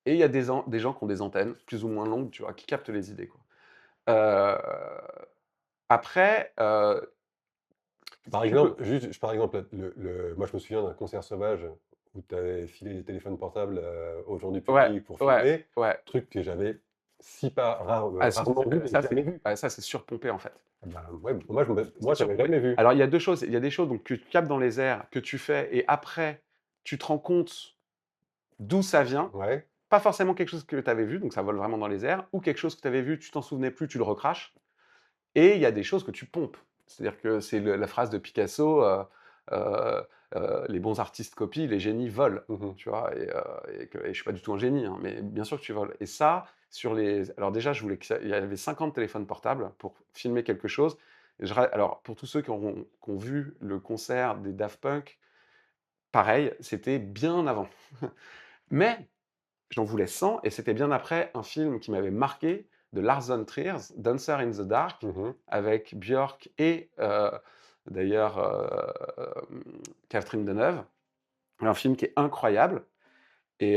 Et il y a des gens qui ont des antennes plus ou moins longues, tu vois, qui captent les idées, quoi. Heu, après,
Par
si tu peux
exemple, juste par exemple, moi je me souviens d'un concert sauvage où tu avais filé les téléphones portables, aux gens du
ouais,
public pour
ouais,
filmer,
ouais.
truc que j'avais si pas
Ah
rarement vu, mais jamais vu.
ça c'est surpompé, en fait.
Ah bah, ouais,
C'est
moi j'avais
surpompé.
jamais vu.
Alors il y a 2 choses, il y a des choses donc que tu captes dans les airs, que tu fais et après tu te rends compte d'où ça vient.
Ouais.
Pas forcément quelque chose que tu avais vu, donc ça vole vraiment dans les airs, ou quelque chose que tu avais vu, tu t'en souvenais plus, tu le recraches. Et il y a des choses que tu pompes. C'est-à-dire que c'est la phrase de Picasso, euh, les bons artistes copient, les génies volent.
Mhm.
Tu vois, et je suis pas du tout un génie, hein, mais bien sûr que tu voles. Et ça, alors déjà, il y avait 50 téléphones portables pour filmer quelque chose. Alors, pour tous ceux qui ont vu le concert des Daft Punk, pareil, c'était bien avant. Mais j'en voulais 100 et c'était bien après un film qui m'avait marqué de Lars von Trier, Dancer in the Dark,
Mhm.
avec Björk et d'ailleurs Catherine Deneuve. Un film qui est incroyable. Et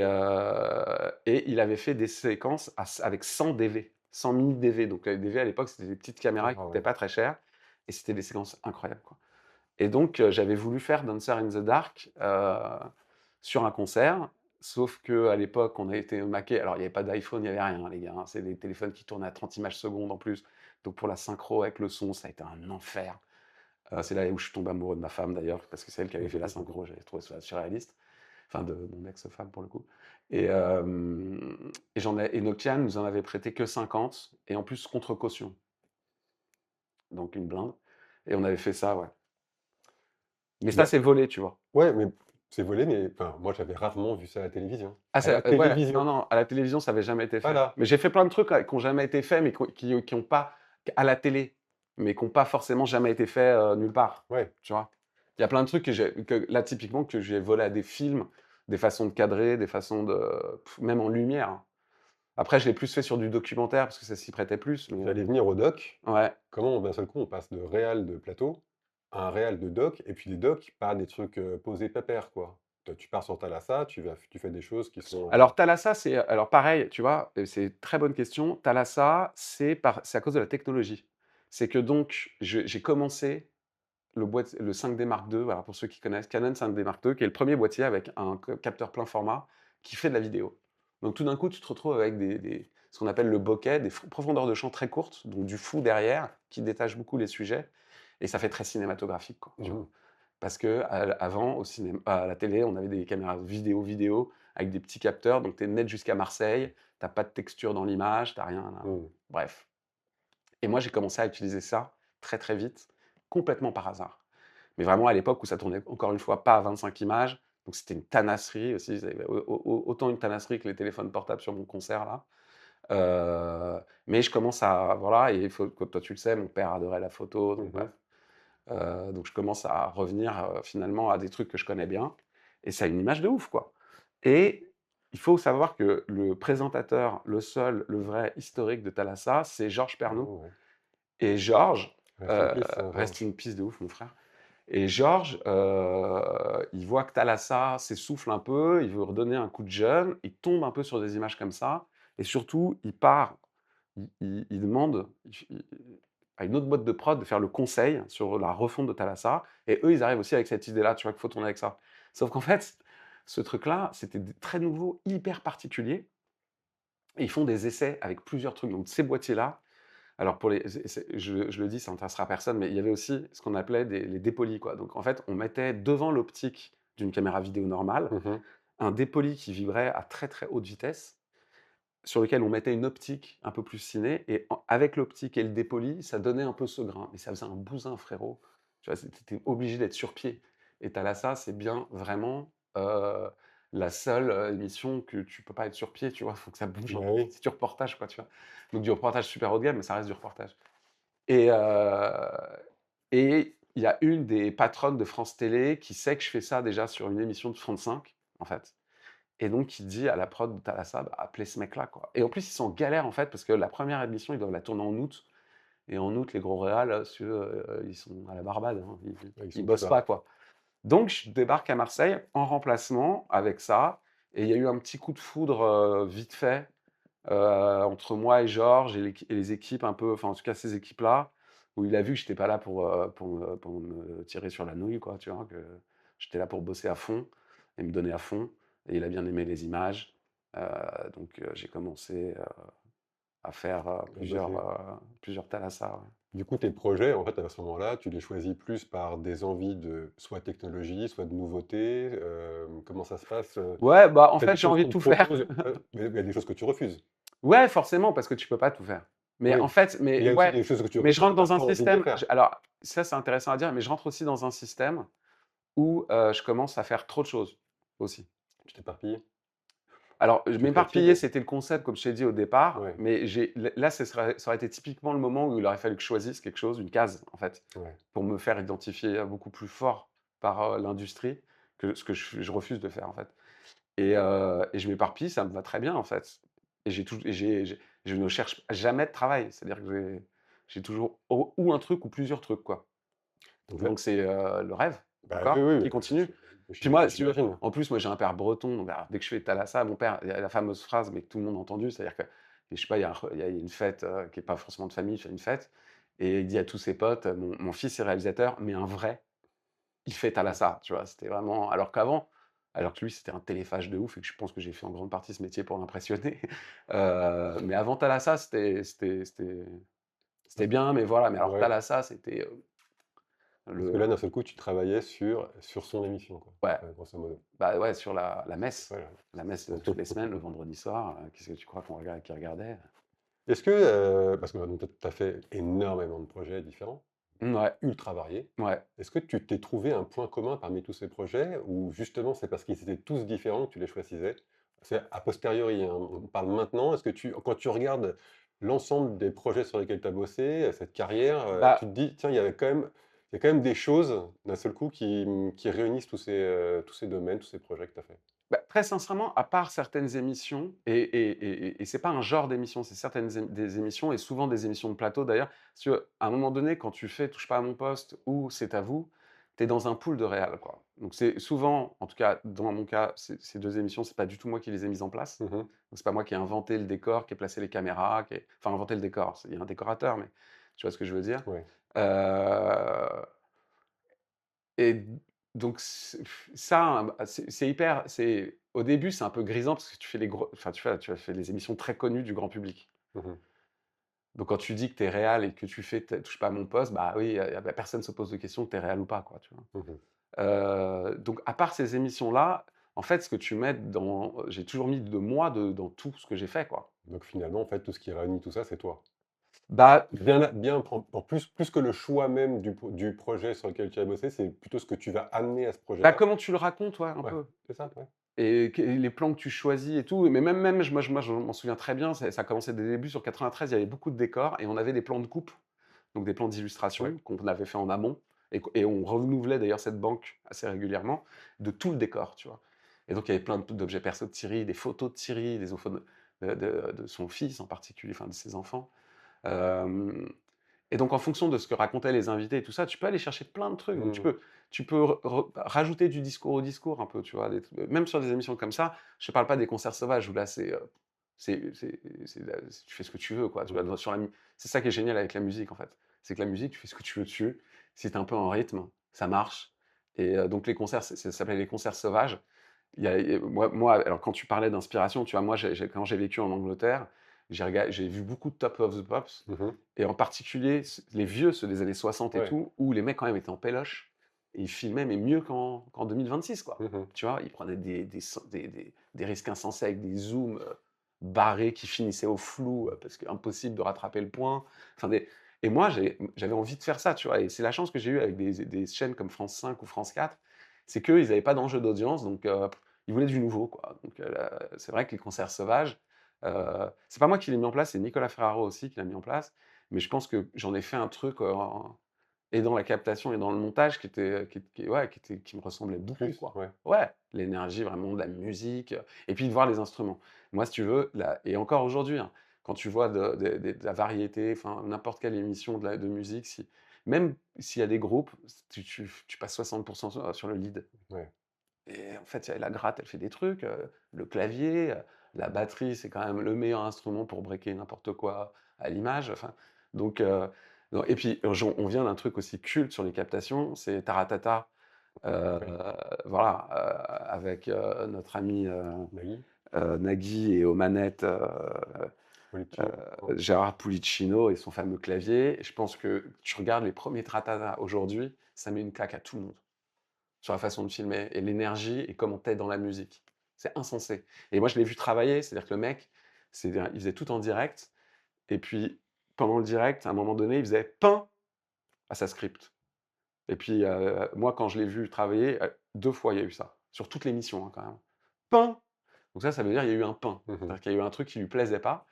il avait fait des séquences avec 100 DV, 100 mini DV. Donc les DV à l'époque, c'était des petites caméras qui
Ah
coûtaient
ouais.
pas très cher. Et c'était des séquences incroyables, quoi. Et donc j'avais voulu faire Dancer in the Dark sur un concert. Sauf qu'à l'époque, on a été maqué. Alors, il n'y avait pas d'iPhone, il n'y avait rien, les gars, hein. C'est des téléphones qui tournent à 30 images secondes en plus. Donc, pour la synchro avec le son, ça a été un enfer. C'est là où je suis tombé amoureux de ma femme, d'ailleurs, parce que c'est elle qui avait fait la synchro. J'avais trouvé ça surréaliste. Enfin, de mon ex-femme, pour le coup. Et Nokia nous en avait prêté que 50, et en plus contre caution. Donc, une blinde. Et on avait fait ça, ouais. Mais ça,
Bah,
c'est volé, tu vois.
ouais, mais c'est volé, mais enfin, moi j'avais rarement vu ça à la télévision.
Ah,
À la
ouais,
télévision.
non, à la télévision, ça n'avait jamais été fait.
Voilà.
Mais j'ai fait plein de trucs qui n'ont jamais été faits, mais qui ont pas, à la télé, mais qui n'ont pas forcément jamais été faits nulle part,
Ouais.
tu vois. Il y a plein de trucs là, typiquement, que j'ai volé à des films, des façons de cadrer, des façons de. Même en lumière, hein. Après, je l'ai plus fait sur du documentaire, parce que ça s'y prêtait plus. Mais...
J'allais venir au doc.
Ouais.
Comment d'un seul coup on passe de réal de plateau à un réal de doc, et puis des docs, pas des trucs posés pépère, quoi. Toi, tu pars sur Thalassa, tu fais des choses qui sont.
Alors, Thalassa, alors pareil, tu vois, c'est une très bonne question. Thalassa, c'est à cause de la technologie. C'est que donc, j'ai commencé le 5D Mark II, voilà, pour ceux qui connaissent, Canon 5D Mark II, qui est le premier boîtier avec un capteur plein format qui fait de la vidéo. Donc tout d'un coup, tu te retrouves avec ce qu'on appelle le bokeh, des profondeurs de champ très courtes, donc du flou derrière, qui détache beaucoup les sujets, et ça fait très cinématographique, quoi, tu vois.
Mhm.
Parce que avant, au cinéma, à la télé, on avait des caméras vidéo, avec des petits capteurs, donc tu es net jusqu'à Marseille, t'as pas de texture dans l'image, t'as rien, là.
Mhm.
Bref. Et moi, j'ai commencé à utiliser ça très très vite, complètement par hasard. Mais vraiment à l'époque où ça tournait, encore une fois, pas à 25 images, donc c'était une tanasserie aussi, autant une tanasserie que les téléphones portables sur mon concert là. Mais je commence à, voilà, et il faut, comme toi tu le sais, mon père adorait la photo, donc
Mhm.
bref. Donc je commence à revenir finalement à des trucs que je connais bien, et ça a une image de ouf, quoi. Et il faut savoir que le présentateur, le seul, le vrai historique de Thalassa, c'est Georges Pernaut.
Oh, ouais.
Et Georges,
Rest in peace, hein,
rest
Georges.
in peace de ouf, mon frère. Et Georges, il voit que Thalassa s'essouffle un peu, il veut redonner un coup de jeune, il tombe un peu sur des images comme ça, et surtout, il part, il demande à une autre boîte de prod de faire le conseil sur la refonte de Thalassa, et eux, ils arrivent aussi avec cette idée-là, tu vois, qu'il faut tourner avec ça. Sauf qu'en fait, ce truc-là, c'était très nouveau, hyper particulier, et ils font des essais avec plusieurs trucs. Donc ces boîtiers-là, alors je le dis, ça n'intéressera personne, mais il y avait aussi ce qu'on appelait les dépolis, quoi. Donc en fait, on mettait devant l'optique d'une caméra vidéo normale
Mhm.
un dépoli qui vibrait à très très haute vitesse, sur lequel on mettait une optique un peu plus ciné, et avec l'optique et le dépoli, ça donnait un peu ce grain. Mais ça faisait un bousin, frérot. Tu vois, t'étais obligé d'être sur pied. Et Thalassa, c'est bien vraiment la seule émission que tu peux pas être sur pied, tu vois, il faut que ça bouge un
Bah
peu.
oui.
C'est du reportage, quoi, tu vois. Donc du reportage super haut de gamme, mais ça reste du reportage. Et il y a une des patronnes de France Télé qui sait que je fais ça déjà sur une émission de 35, en fait. Et donc, il dit à la prod de Thalassa, bah, appelez ce mec-là, quoi. Et en plus, ils sont en galère, en fait, parce que la première émission, ils doivent la tourner en août. Et en août, les gros réals, si tu veux, ils sont à la Barbade, hein.
Ils
Ils
sont
bossent
plus
pas,
là.
quoi. Donc, je débarque à Marseille en remplacement avec ça. Et il y a eu un petit coup de foudre vite fait entre moi et Georges et les équipes un peu, enfin en tout cas ces équipes-là, où il a vu que j'étais pas là pour me tirer sur la nouille, quoi, tu vois, que j'étais là pour bosser à fond et me donner à fond. Et il a bien aimé les images. Donc j'ai commencé à faire
Bosser.
plusieurs Thalassa, ouais.
Du coup, tes projets, en fait, à ce moment-là, tu les choisis plus par des envies de soit technologie, soit de nouveauté. Comment ça se passe?
Ouais, bah en
Tu as des
fait j'ai
choses
envie de
qu'on te
tout faire.
propose, mais il y a des choses que tu refuses.
Ouais, forcément, parce que tu peux pas tout faire. Mais en
Oui,
fait,
mais il y
mais
a aussi
ouais,
des choses que tu
mais je
refuses que
rentre
tu as
dans un
pas envie de
système.
faire.
Alors, ça, c'est intéressant à dire, mais je rentre aussi dans un système où, je commence à faire trop de choses aussi.
Tu t'éparpilles?
Alors,
Tu
m'éparpiller,
fatigues?
c'était le concept, comme je t'ai dit au départ,
Ouais,
mais là, ça aurait été typiquement le moment où il aurait fallu que je choisisse quelque chose, une case, en fait,
ouais.
pour me faire identifier, beaucoup plus fort par, l'industrie que ce que je refuse de faire, en fait. Et je m'éparpille, ça me va très bien, en fait. Et je ne cherche jamais de travail. C'est-à-dire que j'ai toujours ou un truc ou plusieurs trucs, quoi.
Donc là
Donc c'est, le rêve,
bah, oui,
encore,
oui,
qui continue. Puis moi, si tu veux,
j'imagine.
en plus, moi, j'ai un père breton, donc alors, dès que je fais thalassa, mon père, il y a la fameuse phrase, mais que tout le monde a entendue, c'est-à-dire que, je sais pas, il y a une fête, qui est pas forcément de famille, il fait une fête, et il dit à tous ses potes: «Mon fils est réalisateur, mais un vrai, il fait thalassa», tu vois? C'était vraiment alors que lui, c'était un téléphage de ouf et que je pense que j'ai fait en grande partie ce métier pour l'impressionner. Mais avant thalassa, c'était bien, mais voilà, mais alors
Ouais,
thalassa, c'était,
parce que
le
là, d'un seul coup, tu travaillais sur son émission, quoi,
ouais.
grosso modo.
Bah, ouais, sur la messe.
Voilà.
La messe, toutes les semaines, le vendredi soir, qu'est-ce que tu crois qu'il regardait?
Est-ce que, parce que donc tu as fait énormément de projets différents,
Ouais,
ultra variés.
ouais.
Est-ce que tu t'es trouvé un point commun parmi tous ces projets ou justement c'est parce qu'ils étaient tous différents que tu les choisissais? C'est a posteriori, hein, on parle maintenant. Est-ce que quand tu regardes l'ensemble des projets sur lesquels tu as bossé, cette carrière, tu
Bah
te dis: «Tiens, il y a quand même des choses d'un seul coup qui réunissent tous ces domaines, tous ces projets que tu as fait».
très sincèrement, à part certaines émissions et c'est pas un genre d'émission, c'est certaines des émissions et souvent des émissions de plateau d'ailleurs. Si tu veux, à un moment donné, quand tu fais Touche pas à mon poste ou C'est à vous, tu es dans un pool de réal, quoi. Donc c'est souvent, en tout cas dans mon cas, ces 2 émissions, c'est pas du tout moi qui les ai mises en place.
Mmh.
Donc c'est pas moi qui ai inventé le décor, qui ai placé les caméras, enfin inventé le décor, il y a un décorateur, mais tu vois ce que je veux dire?
Ouais.
Heu et donc ça, c'est hyper au début, c'est un peu grisant parce que tu fais tu as fait les émissions très connues du grand public.
Mmh.
Donc quand tu dis que tu es réal et que tu fais Touche pas à mon poste, bah oui, personne se pose de question que tu es réal ou pas, quoi, tu vois?
Mmh.
Donc à part ces émissions-là, en fait, ce que tu mets j'ai toujours mis de moi dans tout ce que j'ai fait, quoi.
Donc finalement, en fait, tout ce qui réunit tout ça, c'est toi.
Bah
Bien en plus que le choix même du projet sur lequel tu as bossé, c'est plutôt ce que tu vas amener à ce projet-là?
comment tu le racontes, ouais, un
Ouais,
peu.
c'est ça? Ouais.
Et les plans que tu choisis et tout, mais même moi je m'en souviens très bien, ça a commencé dès le début sur 93, il y avait beaucoup de décors et on avait des plans de coupe, donc des plans
Ouais.
d'illustration qu'on avait fait en amont et on renouvelait d'ailleurs cette banque assez régulièrement de tout le décor, tu vois? Et donc il y avait plein d'objets perso de Thierry, des photos de Thierry, des photos de son fils en particulier, enfin de ses enfants. Hem Et donc en fonction de ce que racontaient les invités et tout ça, tu peux aller chercher plein de trucs. Donc
Mmh.
tu peux rajouter du discours au discours un peu, tu vois? Même sur des émissions comme ça, je te parle pas des concerts sauvages où là tu fais ce que tu veux, quoi, tu
Mmh.
vois? C'est ça qui est génial avec la musique, en fait. C'est que la musique, tu fais ce que tu veux dessus. Si tu es un peu en rythme, ça marche. Donc les concerts, ça s'appelait les concerts sauvages. Moi, alors quand tu parlais d'inspiration, tu vois? Moi, quand j'ai vécu en Angleterre, j'ai vu beaucoup de Top of the Pops
Mmh.
et en particulier, les vieux, ceux des années 60 et
Ouais.
tout, où les mecs quand même étaient en péloche et ils filmaient, mais mieux qu'en 2026, quoi.
Mmh.
Tu vois? Ils prenaient des risques insensés avec des zooms, barrés qui finissaient au flou, parce qu'impossible de rattraper le point. Enfin et moi, j'avais envie de faire ça, tu vois? Et c'est la chance que j'ai eue avec des chaînes comme France 5 ou France 4, c'est qu'eux, ils n'avaient pas d'enjeu d'audience, donc ils voulaient du nouveau, quoi. Donc là, c'est vrai que les concerts sauvages, c'est pas moi qui l'ai mis en place, c'est Nicolas Ferraro aussi qui l'a mis en place. Mais je pense que j'en ai fait un truc, et dans la captation et dans le montage qui me ressemblait beaucoup,
Plus?
quoi.
Ouais.
Ouais, l'énergie vraiment de la musique, et puis de voir les instruments. Moi, si tu veux, là et encore aujourd'hui, hein, quand tu vois de la variété, enfin n'importe quelle émission de musique, même s'il y a des groupes, tu passes 60 sur le lead.
Ouais.
Et en fait, la gratte, elle fait des trucs, le clavier, la batterie, c'est quand même le meilleur instrument pour breaker n'importe quoi à l'image, enfin, donc non et puis, on vient d'un truc aussi culte sur les captations, c'est Taratata, heu,
Ouais.
voilà, avec, notre ami,
Nagui?
Nagui et aux manettes,
Policino? Non?
Gérard Pulicino et son fameux clavier. Et je pense que tu regardes les premiers Taratata aujourd'hui, ça met une claque à tout le monde. Sur la façon de filmer et l'énergie et comment tu es dans la musique. C'est insensé. Et moi, je l'ai vu travailler, c'est-à-dire que le mec, il faisait tout en direct et puis pendant le direct, à un moment donné, il faisait pain à sa script. Et puis, moi, quand je l'ai vu travailler, 2 fois, il y a eu ça, sur toutes les missions, hein, quand même. Pain! Donc ça veut dire il y a eu un pain.
Mmh.
C'est-à-dire qu'il y a eu un truc qui lui plaisait pas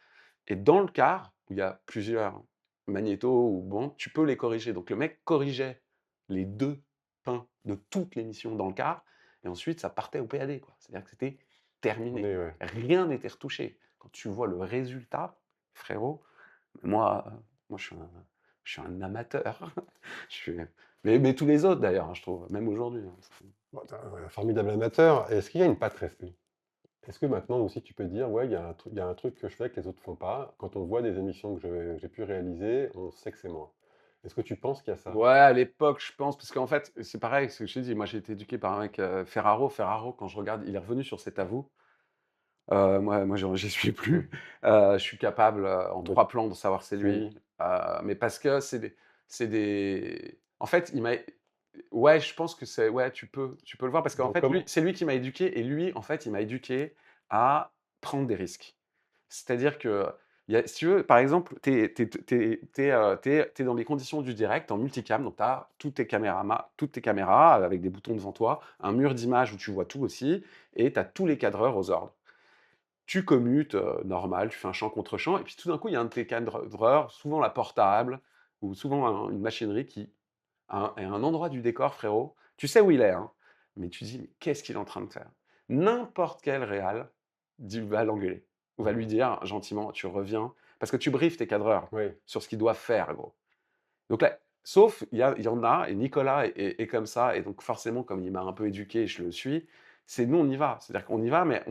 et dans le car, où il y a plusieurs magnétos ou bandes, tu peux les corriger. Donc le mec corrigeait les 2 pains de toutes les missions dans le car et ensuite ça partait au PAD, quoi. C'est-à-dire que c'était terminé.
Mais ouais.
Rien n'était retouché. Quand tu vois le résultat, frérot, moi, moi je suis un amateur. Je suis mais tous les autres d'ailleurs, hein, je trouve, même aujourd'hui, hein.
Bon, tu un formidable amateur. Est-ce qu'il y a une patte restée? Est-ce que maintenant aussi tu peux dire: «Ouais, il y a un truc que je fais que les autres font pas. Quand on voit des émissions que j'ai pu réaliser, on sait que c'est moi». Est-ce que tu penses qu'il y a ça?
Ouais, à l'époque, je pense, parce qu'en fait, c'est pareil, ce que je t'ai dit, moi j'ai été éduqué par un mec, Ferraro. Ferraro, quand je regarde, il est revenu sur cet avou. Moi, j'y suis
Mmh.
plus. Je suis capable, en
De
3 plans de savoir c'est
mmh.
lui, mais parce que en fait, ouais, je pense que ouais, tu peux le voir parce qu'en
Donc
fait, lui,
comment
c'est lui qui m'a éduqué et lui, en fait, il m'a éduqué à prendre des risques. C'est-à-dire que, si tu veux, par exemple, tu dans les conditions du direct en multicam, donc tu as toutes tes caméras avec des boutons devant toi, un mur d'image où tu vois tout aussi et tu as tous les cadreurs aux ordres. Tu commutes, normal, tu fais un champ contre champ et puis tout d'un coup, il y a un de tes cadreurs, souvent la portable ou souvent une machinerie qui est à un endroit du décor, frérot, tu sais où il est, hein, mais tu dis: «Mais qu'est-ce qu'il est en train de faire?» N'importe quel réal va l'engueuler ou va lui dire gentiment: «Tu reviens», parce que tu briefes tes cadreurs
oui.
sur ce qu'ils doivent faire, gros. Donc là, sauf il y en a et Nicolas est comme ça et donc forcément, comme il m'a un peu éduqué et je le suis, c'est nous, on y va. C'est-à-dire qu'on y va, mais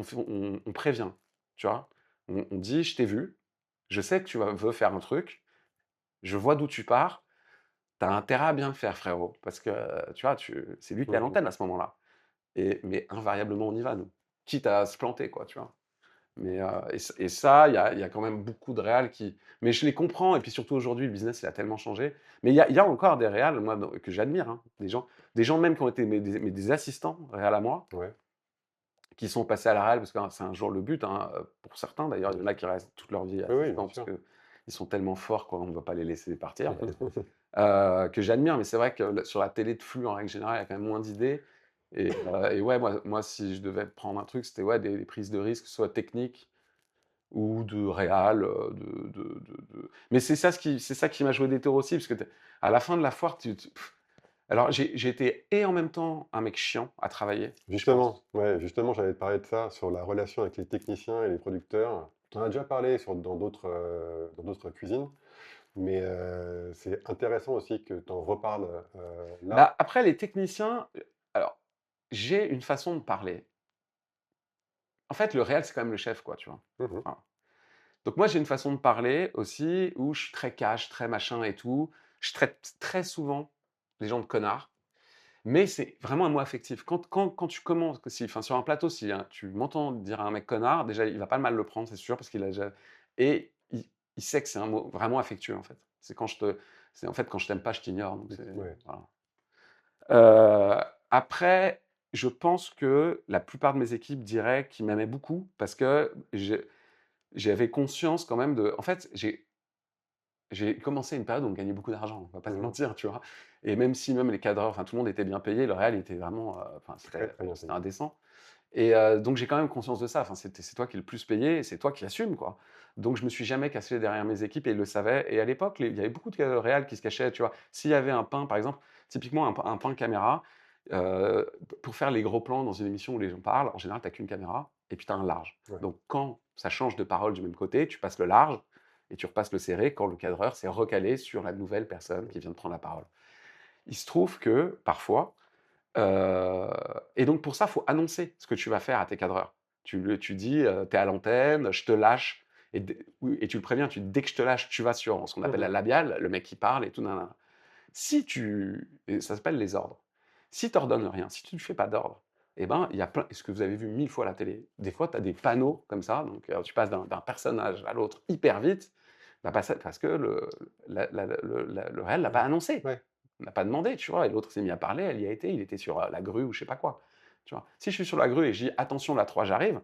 on prévient, tu vois? On dit: «Je t'ai vu, je sais que tu veux faire un truc, je vois d'où tu pars, tu as intérêt à bien le faire, frérot, parce que, tu vois, c'est lui qui est à
Mmh.
l'antenne à ce moment-là». Mais invariablement, on y va, nous. Quitte à se planter, quoi, tu vois? Et ça, il y a quand même beaucoup de réals qui mais je les comprends et puis surtout aujourd'hui, le business, il a tellement changé. Mais il y a encore des réals, moi, que j'admire, hein. Des gens même qui ont été des assistants réals à moi,
Ouais.
qui sont passés à la réal parce que, hein, c'est un jour le but, hein, pour certains d'ailleurs. Il y en a qui restent toute leur vie
Oui, oui, bien
assistants parce
sûr.
qu'ils sont tellement forts, quoi, on ne va pas les laisser partir. Que j'admire, mais c'est vrai que sur la télé de flux, en règle générale, il y a quand même moins d'idées et ouais, moi, si je devais prendre un truc, c'était, ouais, des prises de risques, soit techniques ou de réal, mais c'est ça qui m'a joué des tours aussi, parce que à la fin de la foire, alors j'ai été et en même temps un mec chiant à travailler, je
Justement,
pense.
ouais, justement, j'allais te parler de ça, sur la relation avec les techniciens et les producteurs. On en a déjà parlé dans d'autres cuisines, mais c'est intéressant aussi que tu en reparles, là.
Bah, après les techniciens, alors j'ai une façon de parler. En fait, le réal, c'est quand même le chef, quoi, tu vois?
Mmh mh.
Voilà. Donc moi, j'ai une façon de parler aussi où je suis très cash, très machin et tout. Je traite très souvent les gens de connards, mais c'est vraiment un mot affectif. Quand tu commences, enfin, sur un plateau, si hein, tu m'entends dire à un mec connard, déjà, il va pas mal le prendre, c'est sûr, parce qu'il a déjà. Et il sait que c'est un mot vraiment affectueux, en fait. C'est en fait quand je t'aime pas, je t'ignore. Donc
Ouais.
voilà. Après, je pense que la plupart de mes équipes diraient qu'ils m'aimaient beaucoup parce que j'avais conscience quand même de. En fait, j'ai commencé une période où on gagnait beaucoup d'argent, on va pas se
Mmh mh.
mentir, tu vois? Et même si même les cadreurs, enfin tout le monde était bien payé, le réal était vraiment, enfin
Très, très bien
c'était
payé.
indécent et donc j'ai quand même conscience de ça. Enfin c'est toi qui es le plus payé et c'est toi qui assumes, quoi. Donc je me suis jamais caché derrière mes équipes et ils le savaient et à l'époque, il y avait beaucoup de réals qui se cachaient, tu vois? S'il y avait un pain, par exemple, typiquement un pain caméra, pour faire les gros plans dans une émission où les gens parlent, en général, tu as qu'une caméra et puis tu as un large.
Ouais.
Donc quand ça change de parole du même côté, tu passes le large et tu repasses le serré quand le cadreur s'est recalé sur la nouvelle personne qui vient de prendre la parole. Il se trouve que parfois, heu et donc pour ça, il faut annoncer ce que tu vas faire à tes cadreurs. Tu dis, «Tu es à l'antenne, je te lâche» et oui et tu le préviens, tu dis: «Dès que je te lâche, tu vas sur ce qu'on
Mmh
appelle la
mh.
labiale», le mec qui parle et tout nin nin. Si tu et ça s'appelle les ordres. Si tu ordonnes rien, si tu ne fais pas d'ordre, et ben, il y a plein ce que vous avez vu 1000 fois à la télé, des fois, tu as des panneaux comme ça, donc tu passes d'un personnage à l'autre hyper vite, bah, parce que le réel l'a pas annoncé,
Ouais.
n'a pas demandé, tu vois? Et l'autre s'est mis à parler, elle y a été, il était sur, la grue ou je sais pas quoi, tu vois? Si je suis sur la grue et je dis: «Attention, la 3 j'arrive»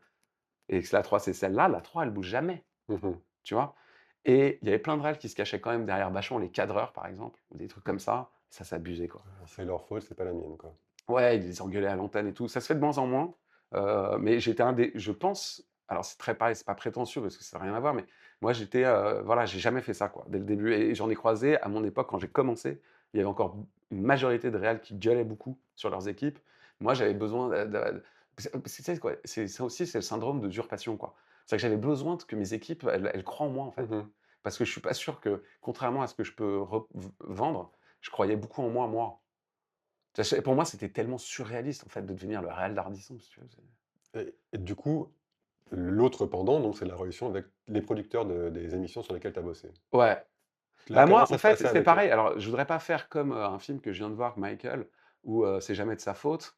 et que la 3 c'est celle-là, la 3 elle bouge jamais,
Mmh mh.
tu vois? Et il y avait plein de réals qui se cachaient quand même derrière Bachung, les cadreurs, par exemple, ou des trucs comme ça. Ça s'abusait, quoi.
C'est leur faute, c'est pas la mienne, quoi.
Ouais, ils les engueulaient à l'antenne et tout. Ça se fait de moins en moins, mais j'étais un des je pense alors c'est très pareil, c'est pas prétentieux parce que ça n'a rien à voir, mais moi j'étais, voilà, j'ai jamais fait ça quoi, dès le début et j'en ai croisé à mon époque quand j'ai commencé, il y avait encore une majorité de réals qui gueulaient beaucoup sur leurs équipes. Moi j'avais besoin de tu sais quoi? C'est ça aussi, c'est le syndrome de d'usurpation quoi. C'est que j'avais besoin que mes équipes, elles croient en moi en fait.
Mmh.
Parce que je suis pas sûr que contrairement à ce que je peux vendre, je croyais beaucoup en moi. Pour moi, c'était tellement surréaliste, en fait, de devenir le réal d'Ardisson, si tu veux,
Et du coup, l'autre pendant, donc c'est la relation avec les producteurs des émissions sur lesquelles tu as bossé.
ouais.
Là,
Bah,
comment
moi,
ça
en
se
fait,
passait
c'est
avec eux?
pareil. Alors, je voudrais pas faire comme, un film que je viens de voir, avec Michael, où, c'est jamais de sa faute.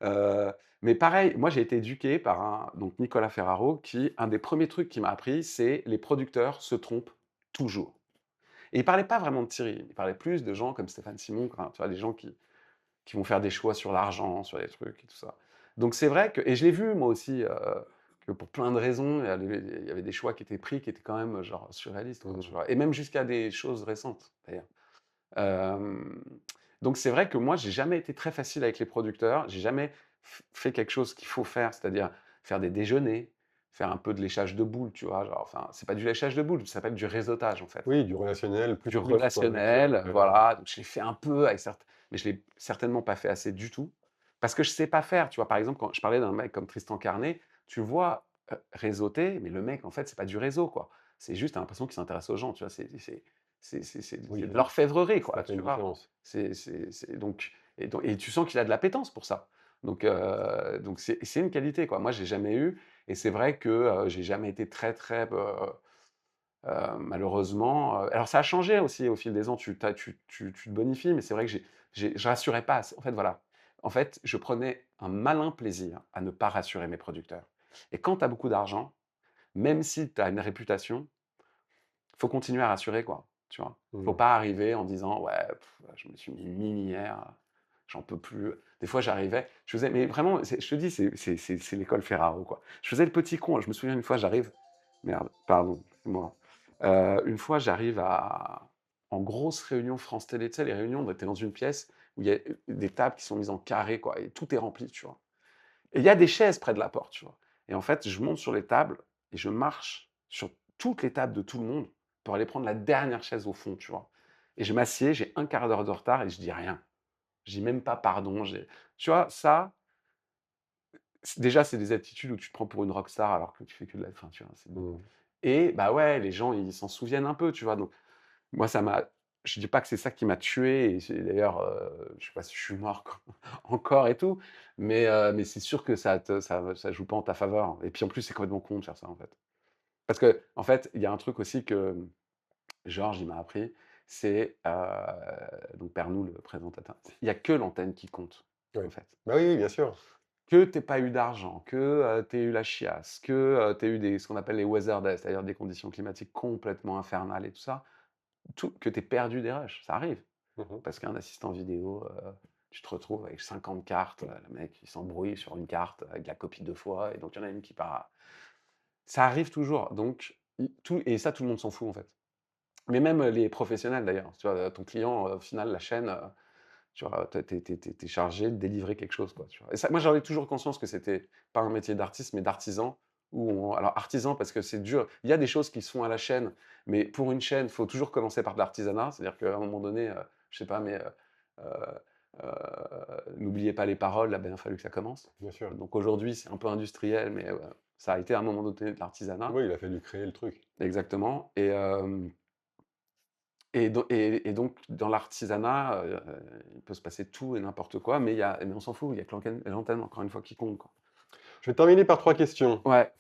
Heu, mais pareil, moi, j'ai été éduqué par donc Nicolas Ferraro qui un des premiers trucs qu'il m'a appris, c'est: «Les producteurs se trompent toujours» et il parlait pas vraiment de Thierry, il parlait plus de gens comme Stéphane Simon, enfin, tu vois, des gens qui vont faire des choix sur l'argent, sur les trucs et tout ça. Donc c'est vrai que et je l'ai vu moi aussi, que pour plein de raisons, il y avait des choix qui étaient pris qui étaient quand même, genre surréalistes quoi, tu
Mmh.
vois? Et même jusqu'à des choses récentes d'ailleurs. Hem, donc c'est vrai que moi j'ai jamais été très facile avec les producteurs, j'ai jamais fait quelque chose qu'il faut faire, c'est-à-dire faire des déjeuners, faire un peu de léchage de boules, tu vois? Genre, enfin, c'est pas du léchage de boules, ça s'appelle du réseautage en fait.
Oui, du relationnel
Du
plus, quoi,
relationnel, voilà, donc je l'ai fait un peu avec mais je l'ai certainement pas fait assez du tout. Parce que je sais pas faire, tu vois? Par exemple, quand je parlais d'un mec comme Tristan Carnet, tu le vois, réseauter, mais le mec, en fait, c'est pas du réseau, quoi. C'est juste, tu as l'impression qu'il s'intéresse aux gens, tu vois? C'est
oui,
de l'orfèvrerie,
ça
quoi,
fait
tu
une
vois?
différence.
C'est donc et tu sens qu'il a de l'appétence pour ça. Donc c'est une qualité, quoi. Moi, j'ai jamais eu et c'est vrai que, j'ai jamais été très, très, malheureusement, alors ça a changé aussi au fil des ans, tu te bonifies, mais c'est vrai que je rassurais pas assez. En fait, voilà. En fait, je prenais un malin plaisir à ne pas rassurer mes producteurs et quand tu as beaucoup d'argent, même si tu as une réputation, faut continuer à rassurer, quoi, tu vois? Faut
Mmh.
pas arriver en disant: «Ouais, je me suis mis une minière, j'en peux plus». Des fois, j'arrivais, je faisais mais vraiment, je te dis, c'est l'école Ferraro, quoi. Je faisais le petit con, je me souviens une fois, j'arrive merde, pardon, c'est moi. Une fois, j'arrive à en grosse réunion France Télé, tu sais, les réunions, on était dans une pièce où il y a, des tables qui sont mises en carré, quoi et tout est rempli, tu vois? Et il y a des chaises près de la porte, tu vois? Et en fait, je monte sur les tables et je marche sur toutes les tables de tout le monde pour aller prendre la dernière chaise au fond, tu vois? Et je m'assieds, j'ai un quart d'heure de retard et je dis rien. Je dis même pas pardon, tu vois? Ça, déjà, c'est des attitudes où tu te prends pour une rockstar alors que tu fais que de la enfin, tu vois?
Mmh.
Et bah, ouais, les gens, ils s'en souviennent un peu, tu vois? Donc moi, ça m'a je dis pas que c'est ça qui m'a tué et c'est d'ailleurs, je sais pas si je suis mort encore et tout, mais c'est sûr que ça joue pas en ta faveur et puis en plus, c'est complètement con de faire ça, en fait. Parce que en fait, il y a un truc aussi que, Georges, il m'a appris, c'est, donc Pernou, le présentateur, il y a que l'antenne qui compte,
Oui.
en fait.
Bah, oui, oui, bien sûr.
Que tu pas eu d'argent, que, tu eu la chiasse, que, tu eu ce qu'on appelle les weather days, c'est-à-dire des conditions climatiques complètement infernales et tout ça, que tu perdu des rushs, ça arrive.
Mmh.
Parce qu'un assistant vidéo, tu te retrouves avec 50 cartes, le mec il s'embrouille sur une carte avec la copie 2 fois et donc il y en a une qui part ça arrive toujours donc tout et ça tout le monde s'en fout en fait. Mais même, les professionnels d'ailleurs, tu vois? Ton client, au final la chaîne, tu vois? Tu es chargé de délivrer quelque chose quoi, tu vois? Et ça moi j'avais toujours conscience que c'était pas un métier d'artiste mais d'artisan où alors artisan parce que c'est dur. Il y a des choses qui se font à la chaîne, mais pour une chaîne, il faut toujours commencer par de l'artisanat. C'est-à-dire qu'à un moment donné, je sais pas mais, n'oubliez pas les paroles, là, ben, il a fallu que ça commence.
Bien sûr.
Donc aujourd'hui, c'est un peu industriel, mais, ça a été à un moment donné de l'artisanat.
Oui, il a fallu créer le truc.
Exactement et donc dans l'artisanat, il peut se passer tout et n'importe quoi, mais on s'en fout, il y a que l'antenne encore une fois qui compte, quoi.
Je vais terminer par 3 questions.
Ouais.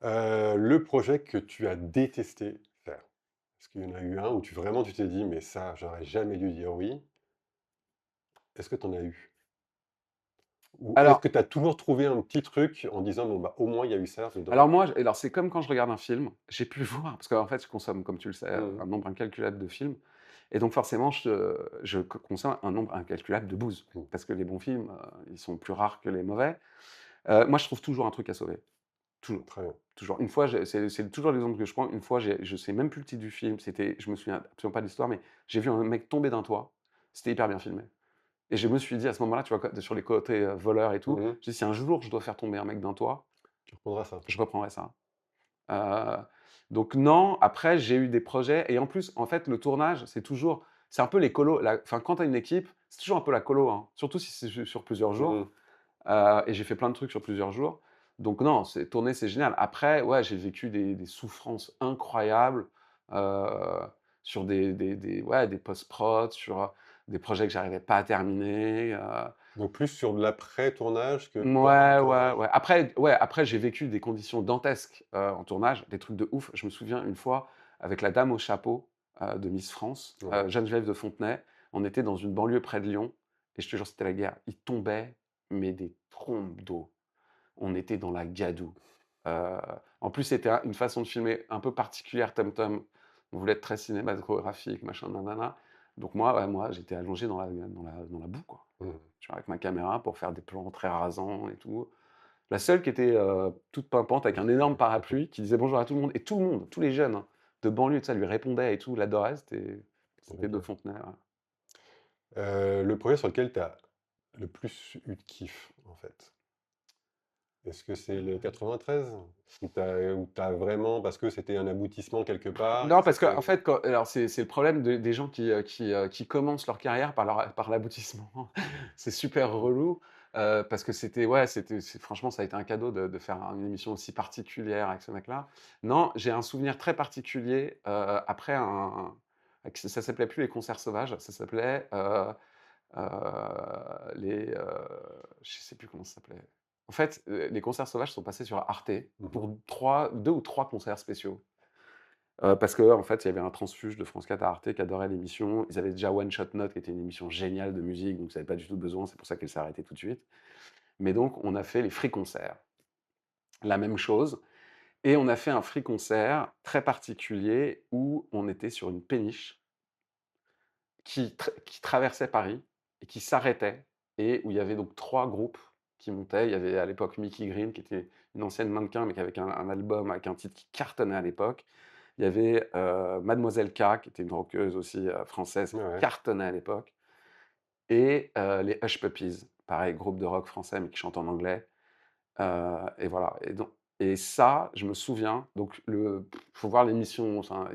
Le projet que tu as détesté faire? Est-ce qu'il y en a eu un où tu t'es dit: «Mais ça, j'aurais jamais dû dire oui». Est-ce que tu en as eu? Ou est-ce
Alors
que tu as toujours trouvé un petit truc en disant: «Bon, bah, au moins il y a eu ça dedans»?
alors moi, alors c'est comme quand je regarde un film, j'ai pu voir parce qu'en fait, je consomme, comme tu le sais,
Mmh.
un nombre incalculable de films et donc forcément, je consomme un nombre incalculable de bouses.
Mmh.
Parce que les bons films, ils sont plus rares que les mauvais. Moi, je trouve toujours un truc à sauver, toujours.
Très bien.
Toujours. Une fois, c'est toujours l'exemple que je prends. Une fois, je sais même plus le titre du film. Je me souviens absolument pas de l'histoire, mais j'ai vu un mec tomber d'un toit. C'était hyper bien filmé. Et je me suis dit à ce moment-là, tu vois, sur les côtés voleurs et tout,
Mhm.
je dis si un jour je dois faire tomber un mec d'un toit,
Tu reprendras ça.
je reprendrai ça. Euh, donc non, après j'ai eu des projets et en plus, en fait, le tournage, c'est un peu les colos. Enfin, quand tu as une équipe, c'est toujours un peu la colo, hein, surtout si c'est sur plusieurs jours.
Mhm.
Et j'ai fait plein de trucs sur plusieurs jours. Donc non, tourner, c'est génial. Après, ouais, j'ai vécu des souffrances incroyables sur ouais, des post-prod, sur des projets que j'arrivais pas à terminer.
Donc plus sur de l'après-tournage que pendant le
Ouais, ouais,
tournage.
ouais. Après, j'ai vécu des conditions dantesques en tournage, des trucs de ouf. Je me souviens une fois, avec la dame au chapeau de Miss France,
Ouais.
Geneviève de Fontenay, on était dans une banlieue près de Lyon, et je te jure, c'était la guerre. Il tombait, mais des trompes d'eau. On était dans la gadoue. Heu, En plus, c'était une façon de filmer un peu particulière, Tom Tom. On voulait être très cinématographique, machin, nanana. Donc moi, ouais, moi, j'étais allongé dans la boue, quoi.
Mhm.
Tu vois, avec ma caméra pour faire des plans très rasants et tout. La seule qui était, toute pimpante avec un énorme parapluie qui disait bonjour à tout le monde et tout le monde, tous les jeunes, hein, de banlieue, tout ça, lui répondait et tout, l'adorait, c'était De
Ok.
Fontenay, ouais.
Le projet sur lequel tu as le plus eu de kiff, en fait. Est-ce que c'est le 93? Où t'as vraiment, parce que c'était un aboutissement quelque part, et
Non,
que
parce qu'en
c'était...
fait, alors c'est le problème des gens qui commencent leur carrière par l'aboutissement. C'est super relou, parce que ouais, franchement, ça a été un cadeau de faire une émission aussi particulière avec ce mec-là. Non, j'ai un souvenir très particulier, après ça s'appelait plus les concerts sauvages, ça s'appelait, je sais plus comment ça s'appelait. En fait, les concerts sauvages sont passés sur Arte
Mhm.
pour 2 ou 3 concerts spéciaux. Parce qu'en fait, il y avait un transfuge de France 4 à Arte qui adorait l'émission. Ils avaient déjà One Shot Note, qui était une émission géniale de musique, donc ils n'avaient pas du tout besoin, c'est pour ça qu'elle s'est arrêtée tout de suite. Mais donc, on a fait les free concerts, la même chose. Et on a fait un free concert très particulier où on était sur une péniche qui traversait Paris et qui s'arrêtait, et où il y avait donc 3 groupes qui montaient. Il y avait à l'époque Mickey Green, qui était une ancienne mannequin, mais qui avait un album avec un titre qui cartonnait à l'époque. Il y avait Mademoiselle K, qui était une rockeuse aussi française,
Ouais,
qui
ouais.
cartonnait à l'époque. Et les Hush Puppies, pareil, groupe de rock français, mais qui chante en anglais. Et voilà. Et ça, je me souviens, donc faut voir l'émission, enfin,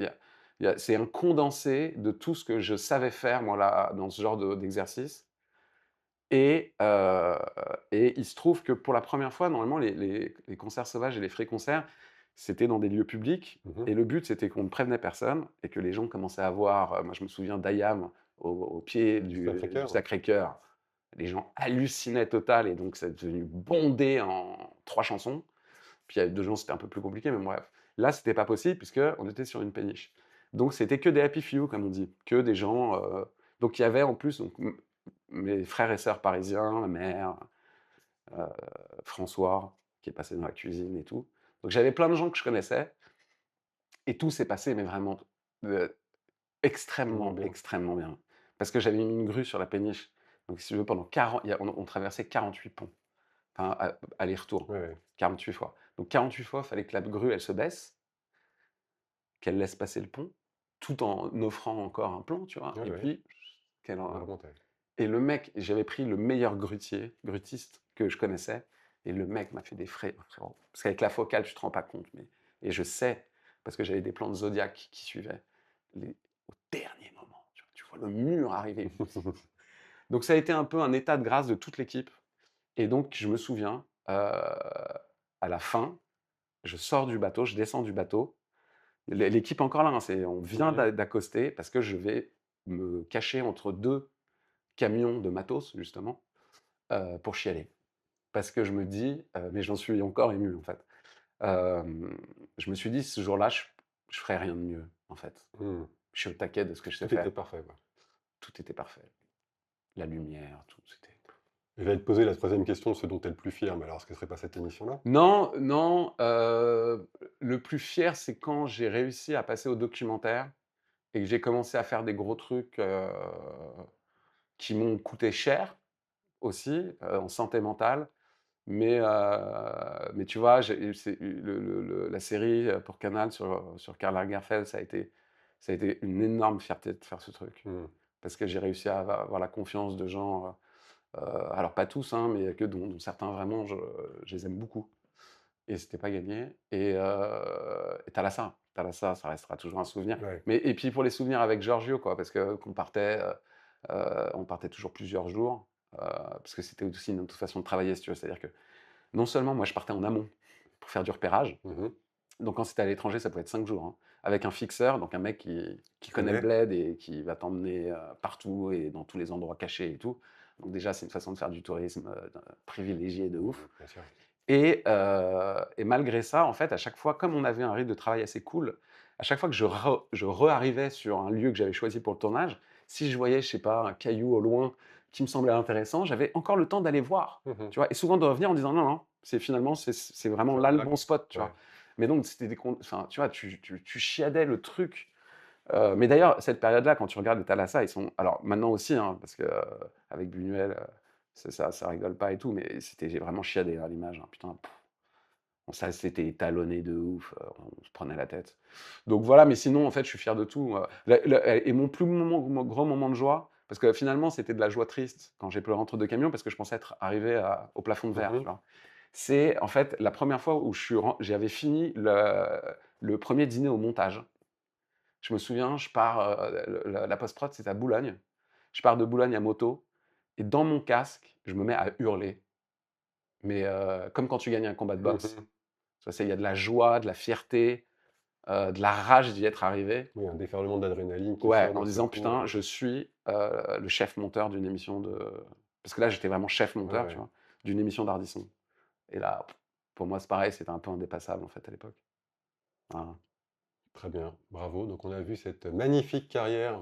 c'est un condensé de tout ce que je savais faire, moi, là, dans ce genre d'exercice. Et il se trouve que pour la première fois, normalement, les concerts sauvages et les free-concerts, c'était dans des lieux publics.
Mhm.
Et le but, c'était qu'on ne prévenait personne et que les gens commençaient à voir. Moi, je me souviens d'Ayam au pied du
Sacré-Cœur.
Sacré-Cœur. Les gens hallucinaient total, et donc c'est devenu bondé en 3 chansons. Puis il y a 2 gens, c'était un peu plus compliqué, mais bref. Là, c'était pas possible puisqu'on était sur une péniche. Donc c'était que des happy few, comme on dit, que des gens. Donc il y avait en plus donc, mes frères et sœurs parisiens, ma mère, euh, François, qui est passé dans la cuisine et tout. Donc j'avais plein de gens que je connaissais, et tout s'est passé, mais vraiment euh,
Tellement
extrêmement,
bien.
extrêmement bien. Parce que j'avais mis une grue sur la péniche. Donc si tu veux, pendant 40, on traversait 48 ponts, enfin aller-retour,
Ouais, ouais.
48 fois. Donc 48 fois, il fallait que la grue, elle se baisse, qu'elle laisse passer le pont, tout en offrant encore un plan, tu vois,
Ouais,
et
ouais.
puis qu'elle,
On remontait.
et le mec, j'avais pris le meilleur grutiste que je connaissais, et le mec m'a fait des frais, frérot. Parce qu'avec la focale, tu te rends pas compte, mais et je sais, parce que j'avais des plans de Zodiac qui suivaient, au dernier moment, tu vois le mur arriver. Donc ça a été un peu un état de grâce de toute l'équipe. Et donc je me souviens, à la fin, je sors du bateau, je descends du bateau. L'équipe est encore là, hein, on vient
Ouais.
d'accoster parce que je vais me cacher entre 2 camions de matos, justement, pour chialer. Parce que je me dis, mais j'en suis encore ému, en fait. Je me suis dit, ce jour-là, je ferai rien de mieux, en fait.
Hmm.
Je suis au taquet de ce que je sais
Tout était
faire.
parfait, quoi.
Tout était parfait. La lumière, tout, c'était...
Et j'allais te poser la troisième question, ce dont tu es le plus fier, mais alors, ce ne serait pas cette émission-là?
Non, non, le plus fier, c'est quand j'ai réussi à passer au documentaire et que j'ai commencé à faire des gros trucs, qui m'ont coûté cher aussi, en santé mentale. Mais tu vois, la série pour Canal sur Karl Lagerfeld, ça a été une énorme fierté de faire ce truc.
Mmh.
Parce que j'ai réussi à avoir la confiance de gens, alors pas tous, hein, mais que dont certains vraiment, je les aime beaucoup. Et c'était pas gagné. Et Thalassa, ça restera toujours un souvenir.
Ouais.
Et puis pour les souvenirs avec Giorgio, quoi, parce que on partait toujours plusieurs jours, parce que c'était aussi une autre façon de travailler, si tu veux. C'est-à-dire que non seulement moi je partais en amont pour faire du repérage,
Mmh.
donc quand c'était à l'étranger, ça pouvait être 5 jours, hein, avec un fixeur, donc un mec qui connaît le
Connais?
bled et qui va t'emmener partout et dans tous les endroits cachés et tout. Donc déjà, c'est une façon de faire du tourisme privilégié de ouf.
Bien sûr.
Et malgré ça, en fait, à chaque fois, comme on avait un rythme de travail assez cool, à chaque fois que je re-arrivais sur un lieu que j'avais choisi pour le tournage, si je voyais, je sais pas, un caillou au loin qui me semblait intéressant, j'avais encore le temps d'aller voir,
Mmh.
tu vois? Et souvent de revenir en disant: «Non, non, c'est vraiment
Ça
là le
là
bon spot», tu
ouais.
vois? Mais donc c'était enfin, tu vois, tu chiadais le truc. Mais d'ailleurs, cette période-là, quand tu regardes les Thalassa, ils sont alors maintenant aussi, hein, parce que, avec Buñuel, c'est ça rigole pas et tout, mais j'ai vraiment chiadé à l'image, hein, putain. Bon, ça, c'était étalonné de ouf, on se prenait la tête. Donc voilà, mais sinon, en fait, je suis fier de tout, et mon mon grand moment de joie, parce que finalement, c'était de la joie triste quand j'ai pleuré entre 2 camions, parce que je pensais être arrivé au plafond de verre, tu
Mmh.
vois? C'est, en fait, la première fois où j'avais fini le 1er dîner au montage. Je me souviens, je pars, la post-prod, c'était à Boulogne. Je pars de Boulogne à moto et dans mon casque, je me mets à hurler, mais comme quand tu gagnes un combat de boxe.
Mmh.
Tu vois, il y a de la joie, de la fierté, de la rage d'y être arrivé.
Oui, un déferlement d'adrénaline qui
Ouais,
sort
en
d'un seul
disant:
coup,
«Putain, je suis, le chef monteur d'une émission de» parce que là, j'étais vraiment chef
ouais,
monteur, tu
ouais.
vois? D'une émission d'Ardisson. Et là, pour moi, c'est pareil, c'était un peu indépassable, en fait, à l'époque. Voilà.
Très bien, bravo. Donc on a vu cette magnifique carrière.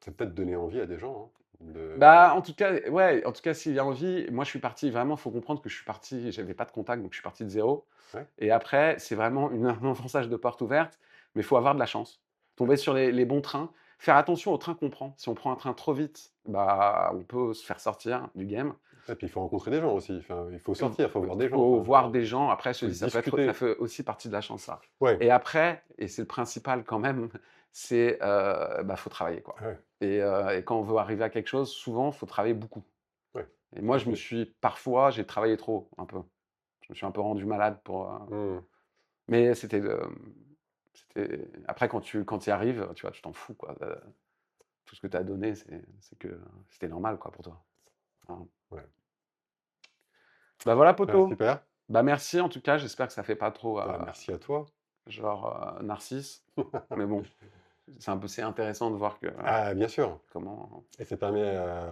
Ça peut-être donné envie à des gens, hein,
Bah, en tout cas, ouais, en tout cas, s'il y a envie, moi, je suis parti vraiment, faut comprendre que je suis parti, j'avais pas de contact, donc je suis parti de zéro.
ouais,
Et après, c'est vraiment un enfonçage de porte ouverte, mais il faut avoir de la chance. Tomber sur les bons trains, faire attention au train qu'on prend. Si on prend un train trop vite, bah, on peut se faire sortir du game.
et puis il faut rencontrer des gens aussi, enfin, il faut sortir, il faut voir
Il
des gens,
faut
enfin,
voir des gens. Après, je te
faut
dis, ça
discuter.
fait aussi partie de la chance, ça.
Ouais,
Et après, et c'est le principal quand même, c'est, bah, faut travailler, quoi.
ouais,
Et quand on veut arriver à quelque chose, souvent, faut travailler beaucoup.
ouais,
Et moi,
en plus.
parfois, j'ai travaillé trop, un peu. Je me suis un peu rendu malade
Mmh.
mais après quand tu y arrives, tu vois, tu t'en fous, quoi. Tout ce que tu as donné, c'est que c'était normal, quoi, pour toi. Voilà.
Ouais.
Bah, voilà,
Ah,
poto.
super,
Bah, merci en tout cas, j'espère que ça fait pas trop,
bah, merci à toi.
genre, narcisse. Mais bon, c'est intéressant de voir que,
Ah, bien sûr.
comment
Et ça permet à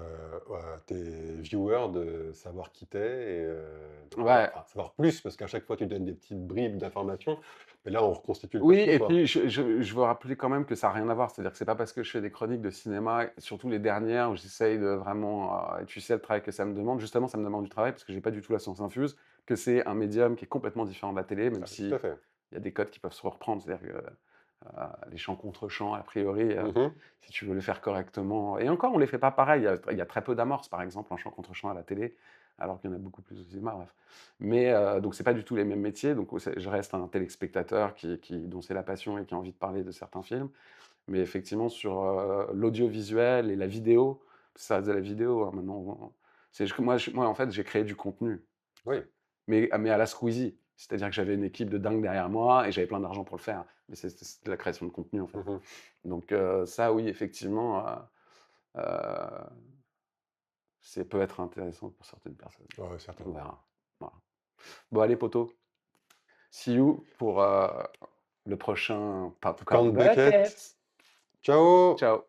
tes viewers de savoir qui tu es et de savoir,
ouais.
enfin, savoir plus, parce qu'à chaque fois, tu donnes des petites bribes d'informations, mais là, on reconstitue le
Oui,
papier,
et
quoi.
puis je veux rappeler quand même que ça a rien à voir. C'est-à-dire que c'est pas parce que je fais des chroniques de cinéma, surtout les dernières où j'essaye de vraiment, et tu sais le travail que ça me demande, justement ça me demande du travail parce que j'ai pas du tout la science infuse, que c'est un médium qui est complètement différent de la télé, même
Ah, tout à
si
fait.
il y a des codes qui peuvent se reprendre. C'est-à-dire que, les chants contre chants, a priori,
Mmh.
si tu veux les faire correctement et encore on les fait pas pareil, il y a très peu d'amorces par exemple en chant contre chant à la télé, alors qu'il y en a beaucoup plus au cinéma, bref. Mais donc c'est pas du tout les mêmes métiers, donc je reste un téléspectateur dont c'est la passion et qui a envie de parler de certains films. Mais effectivement sur, l'audiovisuel et la vidéo, ça reste de la vidéo, hein, maintenant, moi en fait j'ai créé du contenu,
Oui.
mais à la Squeezie. C'est-à-dire que j'avais une équipe de dingue derrière moi et j'avais plein d'argent pour le faire. Mais c'est de la création de contenu en fait.
Mmh.
Donc ça oui effectivement, heu, c'est peut être intéressant pour certaines personnes.
Ouais,
On
certainement.
verra. Voilà. Bon allez poto, see you pour, le prochain Popcorn
Corn Bucket.
Bucket.
Ciao!
Ciao.